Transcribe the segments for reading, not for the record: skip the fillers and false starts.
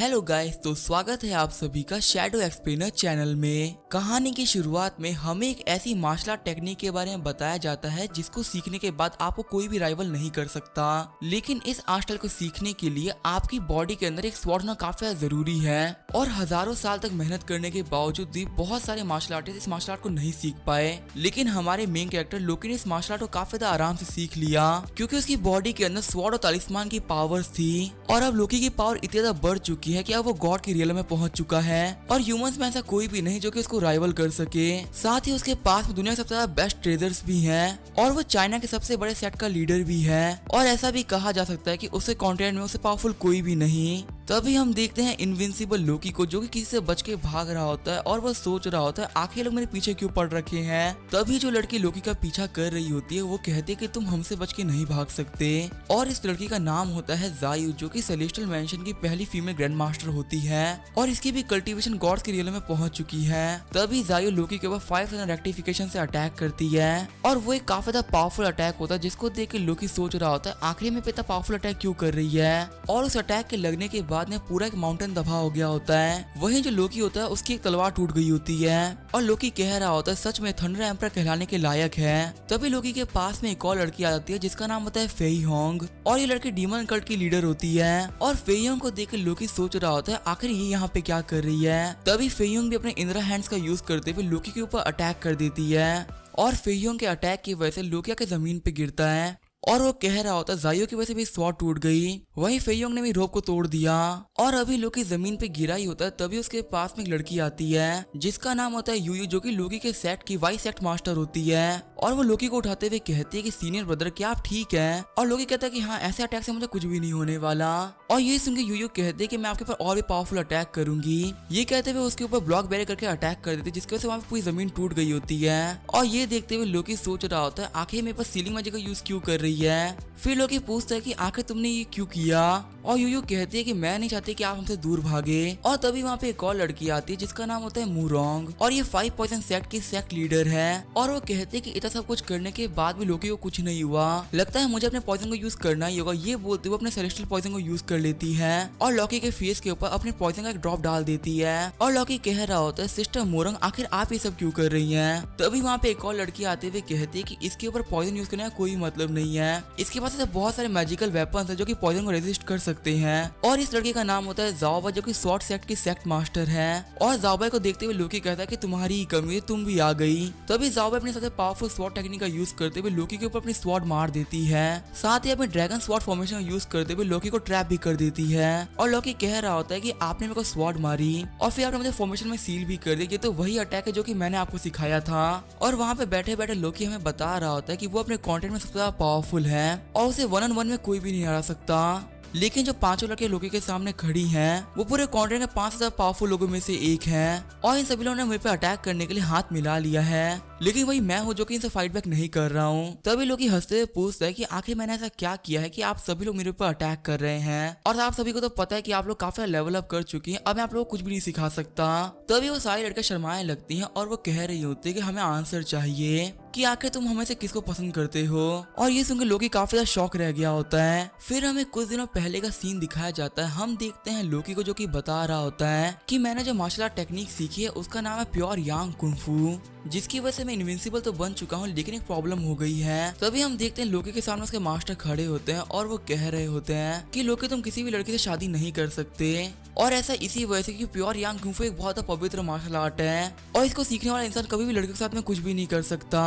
Hello guys, तो स्वागत है आप सभी का शैडो एक्सप्लेनर चैनल में। कहानी की शुरुआत में हमें एक ऐसी मार्शल आर्ट टेक्निक के बारे में बताया जाता है जिसको सीखने के बाद आपको कोई भी राइवल नहीं कर सकता। लेकिन इस आर्ट स्टाइल को सीखने के लिए आपकी बॉडी के अंदर एक स्वॉर्ड होना काफी जरूरी है और हजारों साल तक मेहनत करने के बावजूद भी बहुत सारे मार्शल आर्टिस्ट इस मार्शल आर्ट को नहीं सीख पाए। लेकिन हमारे मेन कैरेक्टर लोकी ने इस मार्शल आर्ट को काफी आराम से सीख लिया क्योंकि उसकी बॉडी के अंदर स्वॉर्ड और तालिस्मान की पावर्स थी और अब लोकी की पावर इतनी ज्यादा बढ़ चुकी है कि अब वो गॉड की रियल में पहुंच चुका है और ह्यूमंस में ऐसा कोई भी नहीं जो कि उसको राइवल कर सके। साथ ही उसके पास में दुनिया के सबसे ज्यादा बेस्ट ट्रेडर्स भी हैं और वो चाइना के सबसे बड़े सेट का लीडर भी है और ऐसा भी कहा जा सकता है कि उसके कॉन्टिनेंट में उससे पावरफुल कोई भी नहीं। तभी हम देखते हैं इनविंसिबल लोकी को जो कि किसी से बच के भाग रहा होता है और वो सोच रहा होता है आखिर लोग मेरे पीछे क्यों पड़ रखे हैं। तभी जो लड़की लोकी का पीछा कर रही होती है वो कहती है कि तुम हमसे बच के नहीं भाग सकते और इस लड़की का नाम होता है जायु जो कि सेलेस्टियल मैंशन की पहली फीमेल ग्रैंड मास्टर होती है और इसकी भी कल्टीवेशन गॉड्स के रियल में पहुंच चुकी है। तभी जायु लोकी के ऊपर 5 रेक्टिफिकेशन से अटैक करती है और वो एक काफी पावरफुल अटैक होता है जिसको देख के लोकी सोच रहा होता है आखिर में इतना पावरफुल अटैक क्यों कर रही है और उस अटैक के लगने के बाद में पूरा एक माउंटेन दबा हो गया होता है। वहीं जो लोकी होता है उसकी एक तलवार टूट गई होती है और लोकी कह रहा होता है सच में थंडर एम्परर कहलाने के लायक है। तभी लोकी के पास में एक और लड़की आ जाती है जिसका नाम होता है फेई होंग और ये लड़की डीमन कल्ट की लीडर होती है और फेई होंग को देख के लोकी सोच रहा होता है आखिर ये यहाँ पे क्या कर रही है। तभी फेई होंग भी अपने इंद्रा हैंड्स का यूज करते हुए लोकी के ऊपर अटैक कर देती है और फेई होंग के अटैक की वजह से लोकी आके जमीन पे गिरता है और वो कह रहा होता है जायु की वजह से भी स्वॉर्ड टूट गई। वहीं फेयोंग ने भी रोप को तोड़ दिया और अभी लोकी जमीन पे गिरा ही होता है तभी उसके पास में एक लड़की आती है जिसका नाम होता है यूयू जो कि लोकी के सेट की वाइस सेट मास्टर होती है और वो लोकी को उठाते हुए कहती है कि सीनियर ब्रदर क्या आप ठीक है और लोकी कहता है कि हाँ ऐसे अटैक से मुझे कुछ भी नहीं होने वाला और ये सुन के यूयू कहते है कि मैं आपके ऊपर और भी पावरफुल अटैक करूंगी। ये कहते हुए उसके ऊपर ब्लॉक बैरियर करके अटैक कर देते जिसकी वजह से वहाँ पे पूरी जमीन टूट गई होती है और ये देखते हुए लोकी सोच रहा होता है आखिर मेरे पास सीलिंग मैजिक का यूज क्यों कर रही है। फिर लोकी पूछता है कि आखिर तुमने ये क्यों किया और यूयू कहती है कि मैं नहीं चाहती कि आप हमसे दूर भागे और तभी वहाँ पे एक और लड़की आती है जिसका नाम होता है मूरोंग और ये 5 पॉइजन सेट की सेट लीडर है और वो कहते हैं कि इतना सब कुछ करने के बाद भी लोकी को कुछ नहीं हुआ, लगता है मुझे अपने पॉइजन को यूज करना ही होगा। ये बोलते हुए अपने सेलेस्टियल पॉइजन को यूज कर लेती है और लॉकी के फेस के ऊपर अपने पॉइजन का एक ड्रॉप डाल देती है और लॉकी कह रहा होता है सिस्टर मोरंग आखिर आप ये सब क्यों कर रही हैं। तभी वहाँ पे एक और लड़की आते हुए कहती है कि इसके ऊपर पॉइजन यूज करने का कोई मतलब नहीं है, इसके पास ऐसे बहुत सारे मैजिकल वेपन्स है जो कि पॉइजन को रेजिस्ट कर सकते हैं और इस लड़के का नाम होता है जाओबा जो कि स्वॉर्ड सेट की सेट मास्टर है और जाओबा को देखते हुए लोकी कहता है कि तुम्हारी ही कमी है, तुम भी आ गई। तभी जाओबा अपने सबसे पावरफुल स्वॉर्ड टेक्निक का यूज करते हुए लोकी के ऊपर अपनी स्वॉर्ड मार देती है, साथ ही अपने ड्रैगन स्वॉर्ड फॉर्मेशन का यूज करते हुए लोकी को ट्रैप भी कर देती है और लोकी कह रहा होता है कि आपने मेरे को स्वॉर्ड मारी और फिर आपने मुझे फॉर्मेशन में सील भी कर दी, ये तो वही अटैक है जो कि मैंने आपको सिखाया था। और वहाँ पे बैठे बैठे लोकी हमें बता रहा होता है कि वो अपने कंटेंट में सबसे ज्यादा पावरफुल है और उसे 1-on-1 में कोई भी नहीं हरा सकता। लेकिन जो पांचों लड़के लोकी के सामने खड़ी हैं वो पूरे कॉन्टिनेंट के 5 पावरफुल लोगों में से एक हैं और इन सभी लोगों ने मुझे पे अटैक करने के लिए हाथ मिला लिया है, लेकिन वही मैं हूँ जो कि इनसे फाइट बैक नहीं कर रहा हूँ। तभी लोकी हंसते हुए पूछता है कि आखिर मैंने ऐसा क्या किया है कि आप सभी लोग मेरे ऊपर अटैक कर रहे हैं और आप सभी को तो पता है कि आप लोग काफी लेवल अप कर चुके हैं, अब मैं आप लोगों को कुछ भी नहीं सिखा सकता। तभी वो सारी लड़कियां शर्माने लगती हैं और वो कह रही होती है कि हमें आंसर चाहिए कि आखिर तुम हमें से किसको पसंद करते हो और ये सुनकर लोकी काफी ज्यादा शॉक रह गया होता है। फिर हमें कुछ दिनों पहले का सीन दिखाया जाता है, हम देखते हैं लोकी को जो कि बता रहा होता है कि मैंने जो मार्शल आर्ट टेक्निक सीखी है उसका नाम है प्योर यांग कुंफू, जिसकी वजह से मैं इनविंसिबल तो बन चुका हूँ लेकिन एक प्रॉब्लम हो गई है। तभी हम देखते हैं लोकी के सामने उसके मास्टर खड़े होते हैं और वो कह रहे होते हैं कि लोकी तुम किसी भी लड़की से शादी नहीं कर सकते और ऐसा इसी वजह से कि प्योर यांग कुंफू एक बहुत पवित्र मार्शल आर्ट है और इसको सीखने वाला इंसान कभी भी लड़की के साथ में कुछ भी नहीं कर सकता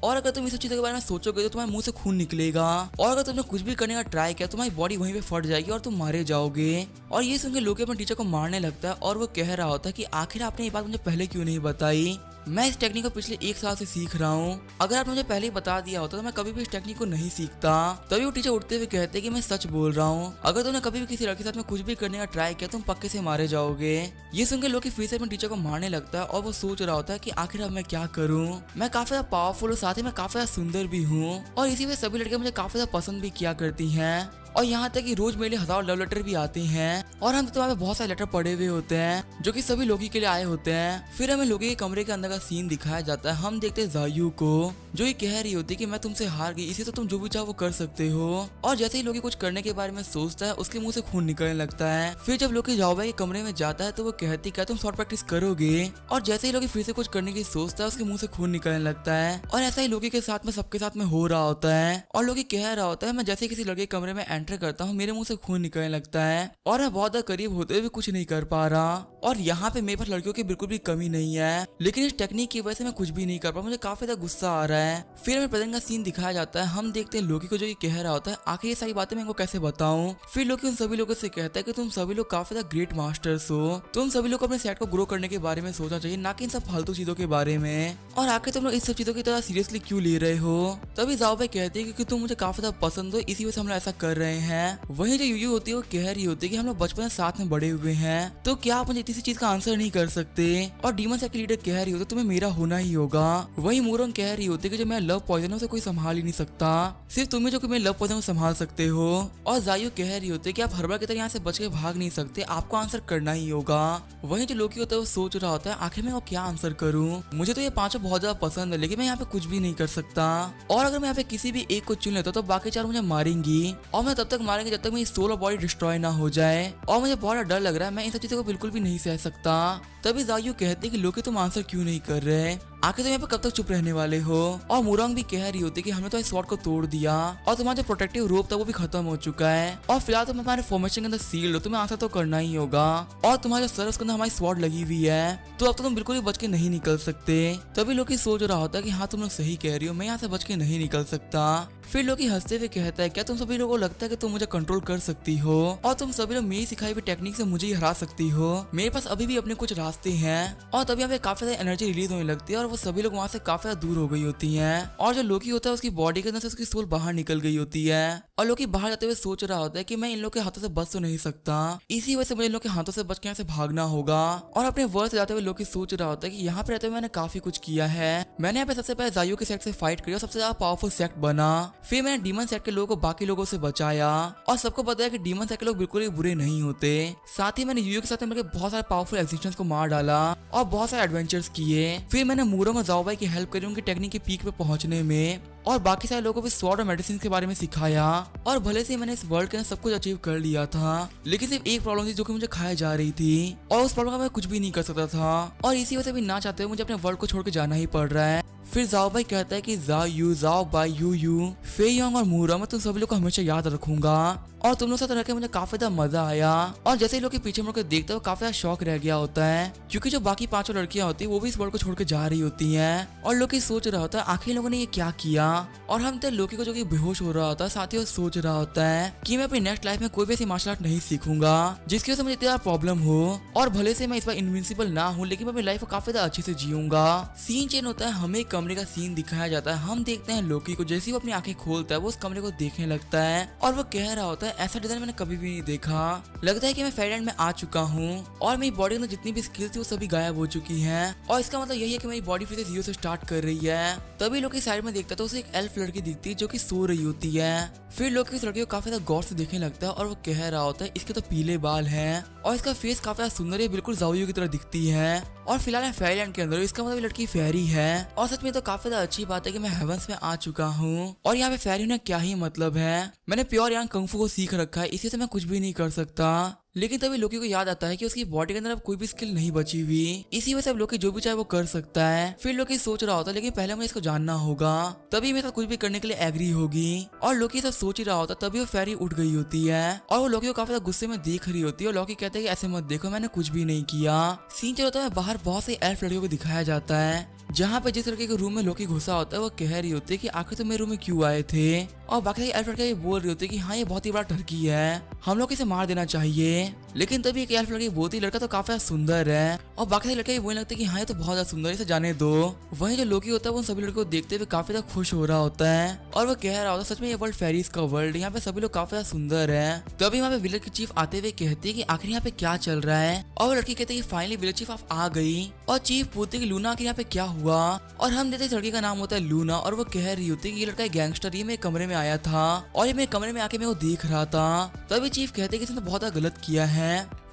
और अगर तुम इस चीजों के बारे में सोचोगे तो तुम्हारे मुंह से खून निकलेगा और अगर तुमने कुछ भी करने का ट्राई किया तुम्हारी बॉडी वहीं पे फट जाएगी और तुम मारे जाओगे। और ये सुनकर लोकी अपने टीचर को मारने लगता है और वो कह रहा होता है कि आखिर आपने ये बात मुझे पहले क्यों नहीं बताई, मैं इस टेक्निक को पिछले 1 साल से सीख रहा हूँ, अगर आप मुझे पहले ही बता दिया होता तो मैं कभी भी इस टेक्निक को नहीं सीखता। तभी वो टीचर उठते हुए कहते हैं कि मैं सच बोल रहा हूँ, अगर तुमने कभी भी किसी लड़के के साथ में कुछ भी करने का ट्राई किया तुम पक्के से मारे जाओगे। ये सुनकर लोकी फिर से अपने टीचर को मारने लगता है और वो सोच रहा होता है कि आखिर अब मैं क्या करूँ, मैं काफी ज्यादा पावरफुल और साथ ही मैं काफी ज्यादा सुंदर भी हूँ और इसी वजह सभी लड़कियां मुझे काफी ज्यादा पसंद भी किया करती हैं। और यहाँ तक कि रोज मेरे लिए हजारों लव लेटर भी आते हैं और हम तो वहाँ पे बहुत सारे लेटर पड़े हुए होते हैं जो कि सभी लोकी के लिए आए होते हैं। फिर हमें लोकी के कमरे के अंदर का सीन दिखाया जाता है। हम देखते हैं जायू को जो ये कह रही होती है कि मैं तुमसे हार गई, इसी तो तुम जो भी चाहो वो कर सकते हो। और जैसे ही लोकी कुछ करने के बारे में सोचता है उसके मुंह से खून निकलने लगता है। फिर जब लोकी जाओबाई के कमरे में जाता है तो वो कहती क्या तुम शॉर्ट प्रैक्टिस करोगे, और जैसे ही लोकी फिर से कुछ करने की सोचता है उसके मुंह से खून निकलने लगता है। और ऐसा ही लोकी के साथ में सबके साथ में हो रहा होता है और लोकी कह रहा होता है मैं जैसे किसी लड़के के कमरे में एंटर करता हूँ मेरे मुंह से खून निकलने लगता है और मैं बहुत करीब होते हुए भी कुछ नहीं कर पा रहा। और यहाँ पे मेरे पास लड़कियों की बिल्कुल भी कमी नहीं है, लेकिन इस टेक्निक की वजह से मैं कुछ भी नहीं कर पा, मुझे काफी ज्यादा गुस्सा आ रहा है। फिर हमें प्रेजेंट का सीन दिखाया जाता है। हम देखते हैं लोकी को जो ये कह रहा होता है आखिर ये सारी बातें मैं इनको कैसे बताऊं। फिर लोकी उन सभी लोगों से कहता है कि तुम सभी लोग काफी ज्यादा ग्रेट मास्टर्स हो, तुम सभी लोग अपने सेट को ग्रो करने के बारे में सोचना चाहिए, ना कि इन सब फालतू चीजों के बारे में। और आखिर तुम लोग इस सब चीजों की तरह सीरियसली क्यों ले रहे हो। तभी जाओ भाई कहते हैं क्योंकि तुम मुझे काफी ज्यादा पसंद हो, इसी वजह से हम लोग ऐसा कर रहे हैं। वहीं जो यूयू होती है वो कह रही होती है कि हम लोग बचपन से साथ में बड़े हुए हैं, तो क्या आप मुझे इसी चीज का आंसर नहीं कर सकते। और डीमन सेट की लीडर कह रही होती है तुम्हें मेरा होना ही होगा। वही मूरंग कह रही होती है कि जो मैं लव पॉइजन हूं उसे कोई संभाल ही नहीं सकता, सिर्फ तुम्हें जो कि मेरे लव पॉइजन को संभाल सकते हो। और जायू कह रही होती है कि आप हर बार की तरह यहाँ से बच के भाग नहीं सकते, आपको आंसर करना ही होगा। वहीं जो लोकी होता है वो सोच रहा होता है आखिर मैं वो क्या आंसर करूं, मुझे तो ये पांचों बहुत ज्यादा पसंद है लेकिन मैं यहाँ पे कुछ भी नहीं कर सकता। और अगर मैं यहाँ पे किसी भी एक को चुन लेता तो बाकी चार मुझे मारेंगी और मैं तब तक मारेंगे जब तक मेरी सोल और बॉडी डिस्ट्रॉय ना हो जाए। और मुझे बहुत डर लग रहा है, मैं इन सब चीजों को बिल्कुल भी नहीं सह सकता। तभी जायू कहती है कि लोकी तुम आंसर क्यों नहीं कर रहे, आखिर तुम यहाँ पे कब तक चुप रहने वाले हो। और मुरंग भी कह रही होती है कि हमने तो इस स्वॉर्ड को तोड़ दिया और तुम्हारा जो प्रोटेक्टिव रोप था वो भी खत्म हो चुका है और फिलहाल तुम हमारे फॉर्मेशन के अंदर सील्ड हो, तुम्हें आंसर तो करना ही होगा। और तुम्हारे सर उसके अंदर हमारी स्वॉर्ड लगी हुई है, तो अब तो तुम बिल्कुल भी बच के नहीं निकल सकते। तभी लोकी सोच रहा होता है कि हाँ तुम लोग सही कह रही हो, मैं यहाँ से बच के नहीं निकल सकता। फिर लोकी हंसते हुए कहता है क्या तुम सभी लोगों को लगता है कि तुम मुझे कंट्रोल कर सकती हो और तुम सभी लोग मेरी सिखाई हुई टेक्निक से मुझे ही हरा सकती हो, मेरे पास अभी भी अपने कुछ रास्ते हैं। और तभी यहाँ पे काफी ज्यादा एनर्जी रिलीज होने लगती है और वो सभी लोग वहाँ से काफी ज्यादा दूर हो गई होती हैं। और जो लोकी होता है उसकी बॉडी के अंदर से उसकी सोल बाहर निकल गई होती है और लोकी बाहर जाते हुए सोच रहा होता है कि मैं इन लोग के हाथों से बच तो नहीं सकता, इसी वजह से मुझे इन लोग के हाथों से बच के यहाँ से भागना होगा। और अपने वर्ड से जाते हुए लोकी सोच रहा होता है कि यहाँ पे रहते हुए मैंने काफी कुछ किया है, मैंने यहाँ पे सबसे पहले जायू के सेट से फाइट करी और सबसे ज्यादा पावरफुल सेट बना, फिर मैंने डीमन सेट के लोगों को बाकी लोगों से बचाया और सबको बताया कि डीमन सेट के लोग बिल्कुल ही बुरे नहीं होते। साथ ही मैंने यूयू के साथ मिलकर बहुत सारे पावरफुल एग्जिस्टेंस को मार डाला और बहुत सारे एडवेंचर्स किए। फिर मैंने मूरंग और जाओबाई की हेल्प करी उनकी टेक्निक के पीक पे पहुंचने में और बाकी सारे लोगों को भी स्वॉर्ड और मेडिसिन के बारे में सिखाया। और भले से मैंने इस वर्ल्ड के अंदर सब कुछ अचीव कर लिया था, लेकिन सिर्फ एक प्रॉब्लम थी जो कि मुझे खाया जा रही थी और उस प्रॉब्लम का मैं कुछ भी नहीं कर सकता था और इसी वजह से भी ना चाहते हुए मुझे अपने वर्ल्ड को छोड़ के जाना ही पड़ रहा है। फिर जाओबाई कहता है कि जाओबाई यू फे योंग और मूरंग मैं तुम सभी लोग को हमेशा याद रखूंगा और तुम लोग साथ रह के मुझे काफी ज्यादा मजा आया। और जैसे ही लोग के पीछे मुड़ के देखते हैं वो काफी ज्यादा शौक रह गया होता है क्योंकि जो बाकी पांचों लड़कियां होती है वो भी इस वर्ल्ड को छोड़ के जा रही होती हैं। और लोकी सोच रहा होता है आखिर लोगों ने ये क्या किया। और हम तो लोकी को जो कि बेहोश हो रहा होता है साथ ही वो सोच रहा होता है कि मैं अपनी नेक्स्ट लाइफ में कोई भी ऐसी मार्शल आर्ट नहीं सीखूंगा जिसकी वजह से मुझे इतना प्रॉब्लम हो और भले से मैं इस बार इनविंसिबल ना हूँ लेकिन मैं अपनी लाइफ को काफी ज्यादा अच्छे से जीऊंगा। सीन चेंज होता है, हमें एक कमरे का सीन दिखाया जाता है। हम देखते हैं लोकी को जैसे ही वो अपनी आंखें खोलता है वो उस कमरे को देखने लगता है और वो कह रहा होता है ऐसा डिजाइन मैंने कभी भी नहीं देखा, लगता है कि मैं फेयरलैंड में आ चुका हूँ और मेरी बॉडी में जितनी भी स्किल्स थी वो सभी गायब हो चुकी हैं और इसका मतलब यही है कि मेरी बॉडी फिर से जीरो से स्टार्ट कर रही है। तभी लोकी साइड में देखता तो उसे एक एल्फ लड़की दिखती है जो कि सो रही होती है। फिर लोकी इस लड़की को काफी ज्यादा गौर से देखने लगता है और वो कह रहा होता है इसके तो पीले बाल हैं और इसका फेस काफी ज्यादा सुंदर है, बिल्कुल जाओयू की तरह दिखती है और फिलहाल फेयरलैंड के अंदर, इसका मतलब लड़की फेरी है। और सच में तो काफी ज्यादा अच्छी बात है कि मैं हेवंस में आ चुका हूँ और यहाँ पे फेरी होने क्या ही मतलब है, मैंने प्योर यांग कंफू को सीख रखा है, इसी से मैं कुछ भी नहीं कर सकता। लेकिन तभी लोकी को याद आता है कि उसकी बॉडी के अंदर अब कोई भी स्किल नहीं बची हुई, इसी वजह से अब लोकी जो भी चाहे वो कर सकता है। फिर लोकी सोच रहा होता है लेकिन पहले मुझे इसको जानना होगा तभी मेरे साथ कुछ भी करने के लिए एग्री होगी। और लोकी सब सोच ही रहा होता तभी वो फेरी उठ गई होती है और वो लोकी को काफी ज्यादा गुस्से में देख रही होती है और लोकी कहता है कि ऐसे मत देखो, मैंने कुछ भी नहीं किया। सीन चलता है बाहर बहुत सी एल्फ लड़कियों को दिखाया जाता है जहाँ पे जिस लड़के के रूम में लोकी घुसा होता है वो कह रही होती है कि आखिर तुम मेरे रूम में क्यों आए थे और बाकी एल्फ लड़के ये बोल रही होती है कि हाँ ये बहुत ही बड़ा टर्की है, हम लोग इसे मार देना चाहिए। लेकिन तभी एक एल्फ लड़की बोलती लड़का तो काफी सुंदर है, और बाकी लड़के वही लगता है कि हाँ ये तो बहुत ज्यादा सुंदर है, इसे जाने दो। वहीं जो लोकी होता है वो सभी लड़कों को देखते हुए काफी ज्यादा खुश हो रहा होता है, और वो कह रहा होता है सच में ये वर्ल्ड फेरीज का वर्ल्ड, यहाँ पे सभी लोग काफी ज्यादा सुंदर है। तभी वहाँ पे विलेज की चीफ आते हुए कहती है कि आखिर यहाँ पे क्या चल रहा है, और वो लड़की कहती है कि फाइनली विलेज चीफ आप आ गई। और चीफ पूछती है कि लूना आखिर यहाँ पे क्या हुआ, और हम देते इस लड़की का नाम होता है लूना, और वो कह रही होती है कि ये लड़का गैंगस्टर, ये मेरे कमरे में आया था और ये मेरे कमरे में आके मैं वो देख रहा था। तभी चीफ कहते हैं कि इसने बहुत ज्यादा गलत किया है।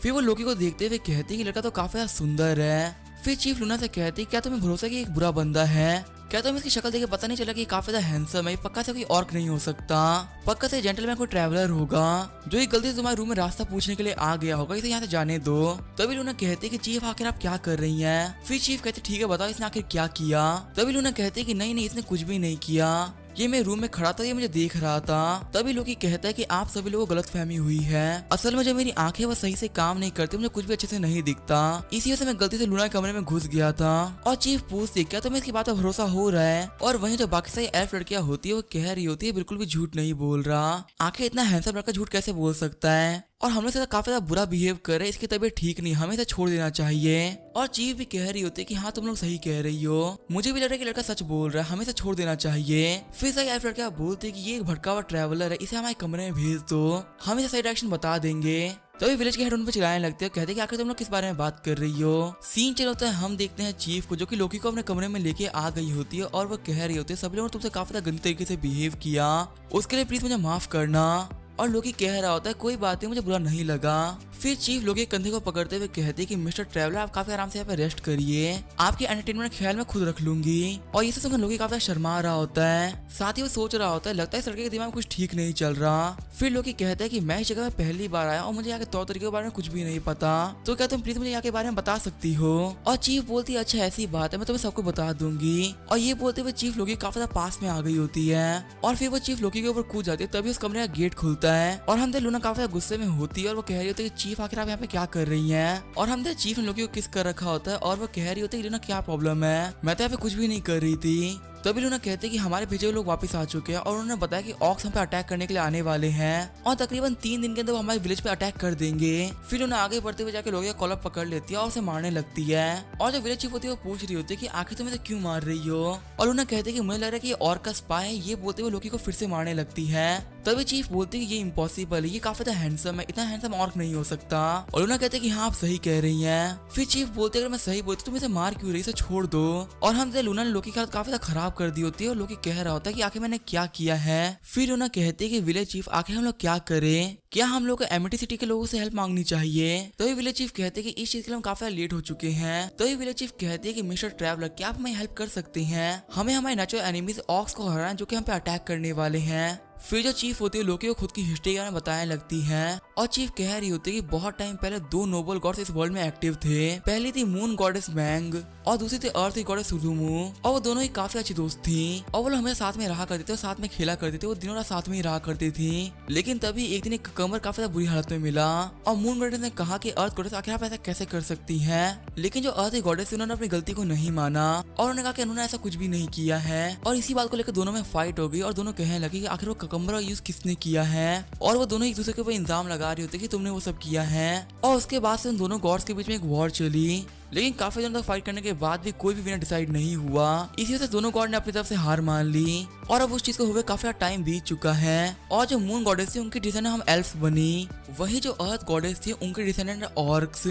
फिर वो लोकी को देखते हुए कहती है कि लड़का तो काफी ज्यादा सुंदर है। फिर चीफ लूना से कहती है क्या तुम्हें भरोसा है कि एक बुरा बंदा है, क्या तुम्हें इसकी शक्ल देख के पता नहीं चला कि काफी ज्यादा हैंडसम है, पक्का से कोई ऑर्क नहीं हो सकता, पक्का से जेंटलमैन कोई ट्रैवलर होगा जो एक गलती से तुम्हारे रूम में रास्ता पूछने के लिए आ गया होगा, इसे यहाँ से जाने दो। तभी लूना कहते कि चीफ आखिर आप क्या कर रही हैं। फिर चीफ कहते ठीक है बताओ इसने आखिर क्या किया। तभी लूना कहते कि नहीं इसने कुछ भी नहीं किया, ये मेरे रूम में खड़ा था, ये मुझे देख रहा था। तभी लोकी कहता है कि आप सभी लोगों को गलतफहमी हुई है, असल में जो मेरी आंखें वो सही से काम नहीं करती, मुझे कुछ भी अच्छे से नहीं दिखता, इसी वजह से मैं गलती से लूना के कमरे में घुस गया था। और चीफ पूछती क्या तुम्हें इसकी बात पर भरोसा हो रहा है। और वहीं जो बाकी सारी एल्फ लड़कियां होती है वो कह रही होती है बिल्कुल भी झूठ नहीं बोल रहा, आखिर इतना हैंडसम लड़का झूठ कैसे बोल सकता है, और हम लोग से काफी ज्यादा बुरा बिहेव कर रहे हैं, इसकी तबीयत ठीक नहीं, हमें इसे छोड़ देना चाहिए। और चीफ भी कह रही होती है कि हाँ तुम लोग सही कह रही हो, मुझे भी लग रहा है कि लड़का सच बोल रहा है, हमें इसे छोड़ देना चाहिए। फिर सही एल्फ लड़कियां बोलते हैं कि ये एक भटका हुआ ट्रैवलर है, इसे हमारे कमरे में भेज दो, हम इसे सही डायरेक्शन बता देंगे। तभी विलेज के हेड उन पर चिल्लाने लगते हैं, कहते हैं कि आखिर तुम लोग किस बारे में बात कर रही हो। सीन चल होता है, हम देखते हैं चीफ को जो कि लोकी को अपने कमरे में लेके आ गई होती है, और वो कह रही होती है सभी लोगों ने तुमसे काफी ज्यादा गंदे तरीके से बिहेव किया, उसके लिए प्लीज मुझे माफ करना। और लोकी कह रहा होता है कोई बात नहीं, मुझे बुरा नहीं लगा। फिर चीफ लोकी के कंधे को पकड़ते हुए कहते हैं कि मिस्टर ट्रैवलर आप काफी आराम से यहाँ पे रेस्ट करिए, आपकी एंटरटेनमेंट ख्याल में खुद रख लूंगी। और ये सुनकर लोकी काफी शर्मा रहा होता है, साथ ही वो सोच रहा होता है लगता है इस लड़के के दिमाग में कुछ ठीक नहीं चल रहा। फिर लोकी कहता है कि मैं इस जगह में पहली बार आया और मुझे यहाँ के तौर तरीके के बारे में कुछ भी नहीं पता, तो क्या तुम प्लीज मुझे यहाँ के बारे में बता सकती हो। और चीफ बोलती है अच्छा ऐसी बात है, मैं तुम्हें सबको बता दूंगी। और ये बोलते हुए चीफ लोकी काफी ज्यादा पास में आ गई होती है, और फिर वो चीफ लोकी के ऊपर कूद जाती है। तभी उस कमरे का गेट खुलता है, और हम लूना काफी गुस्से में होती है, और वो कह रही होती है कि चीफ आखिर आप यहाँ पे क्या कर रही हैं। और हम चीफ ने लोकी को किस कर रखा होता है, और वो कह रही होती है कि लूना क्या प्रॉब्लम है, मैं तो यहाँ पे कुछ भी नहीं कर रही थी। तभी लूना कहते हैं कि हमारे भेजे हुए लोग वापस आ चुके हैं, और उन्होंने बताया कि ऑक्स हम पे अटैक करने के लिए आने वाले हैं, और तकरीबन 3 दिन के अंदर वो हमारे विलेज पे अटैक कर देंगे। फिर लूना आगे बढ़ते हुए जाके लोगों का कॉलर पकड़ लेती है और उसे मारने लगती है। और जो विलेज चीफ होती है वो पूछ रही होती है कि आखिर तुम इसे क्यों मार रही हो। और लूना कहते हैं कि मुझे लग रहा है कि ये ऑर्क का स्पाई है, ये बोलते हुए लोकी को फिर से मारने लगती है। तभी चीफ बोलती है कि ये इम्पॉसिबल है, ये काफी ज्यादा हैंडसम है, इतना हैंडसम ऑर्क नहीं हो सकता। और लूना कहते हैं कि हाँ आप सही कह रही हैं। फिर चीफ बोलते हैं अगर मैं सही बोलती तुम इसे मार क्यों रही, इसे छोड़ दो। और हम लूना ने लोकी की हालत काफी ज्यादा खराब कर दी होती है, और लोकी कह रहा होता है कि आखिर मैंने क्या किया है। फिर लूना कहते हैं कि विलेज चीफ आखिर हम लोग क्या करें, क्या हम लोग को एमिटी सिटी के लोगों से हेल्प मांगनी चाहिए। तभी विलेज चीफ कहते हैं कि इस चीज के लिए हम काफी लेट हो चुके हैं। तभी विलेज चीफ कहते हैं कि मिस्टर ट्रैवलर क्या आप हमें हेल्प कर सकते हैं, हमें हमारे नेचुरल एनिमीज ऑक्स को हराना जो कि हम पे अटैक करने वाले हैं। फिर जो चीफ होती है लोकी को खुद की हिस्ट्री में बताने लगती है, और चीफ कह रही होती है कि बहुत टाइम पहले 2 नोबल गॉड्स इस वर्ल्ड में एक्टिव थे। पहली थी मून गॉडेस मैंग, और दूसरी थी अर्थ गॉडेस सुजुमू, और वो दोनों ही काफी अच्छी दोस्त थी, और वो लोग हमेशा साथ में रहा करते थे और साथ में खेला करते थे, वो दिनों रात साथ में ही रहा करती थी। लेकिन तभी एक दिन एक कमर काफी बुरी हालत में मिला, और मून गॉडेस ने कहा कि अर्थ गॉडेस आखिर आप ऐसा कैसे कर सकती है। लेकिन जो अर्थ गॉडेस थी उन्होंने अपनी गलती को नहीं माना, और उन्होंने कहा कि उन्होंने ऐसा कुछ भी नहीं किया है। और इसी बात को लेकर दोनों में फाइट हो गई, और दोनों कहने लगे कि आखिर वो ककम्बर यूज किसने किया है। और वो दोनों एक दूसरे के ऊपर इल्जाम लगा रही होती कि तुमने वो सब किया है। और उसके बाद से उन दोनों गॉड्स के बीच में एक वॉर चली, लेकिन काफी दिनों तक फाइट करने के बाद भी कोई भी विनर डिसाइड नहीं हुआ। इसी वजह से दोनों गॉड ने अपनी तरफ से हार मान ली, और अब उस चीज को हुए काफी टाइम बीत चुका है। और जो मून गॉडेस थी उनकी डिसेंडेंट हम एल्फ्स बनी, वही जो अर्थ गॉडेस थी उनके डिसेंडेंट ऑर्क्स,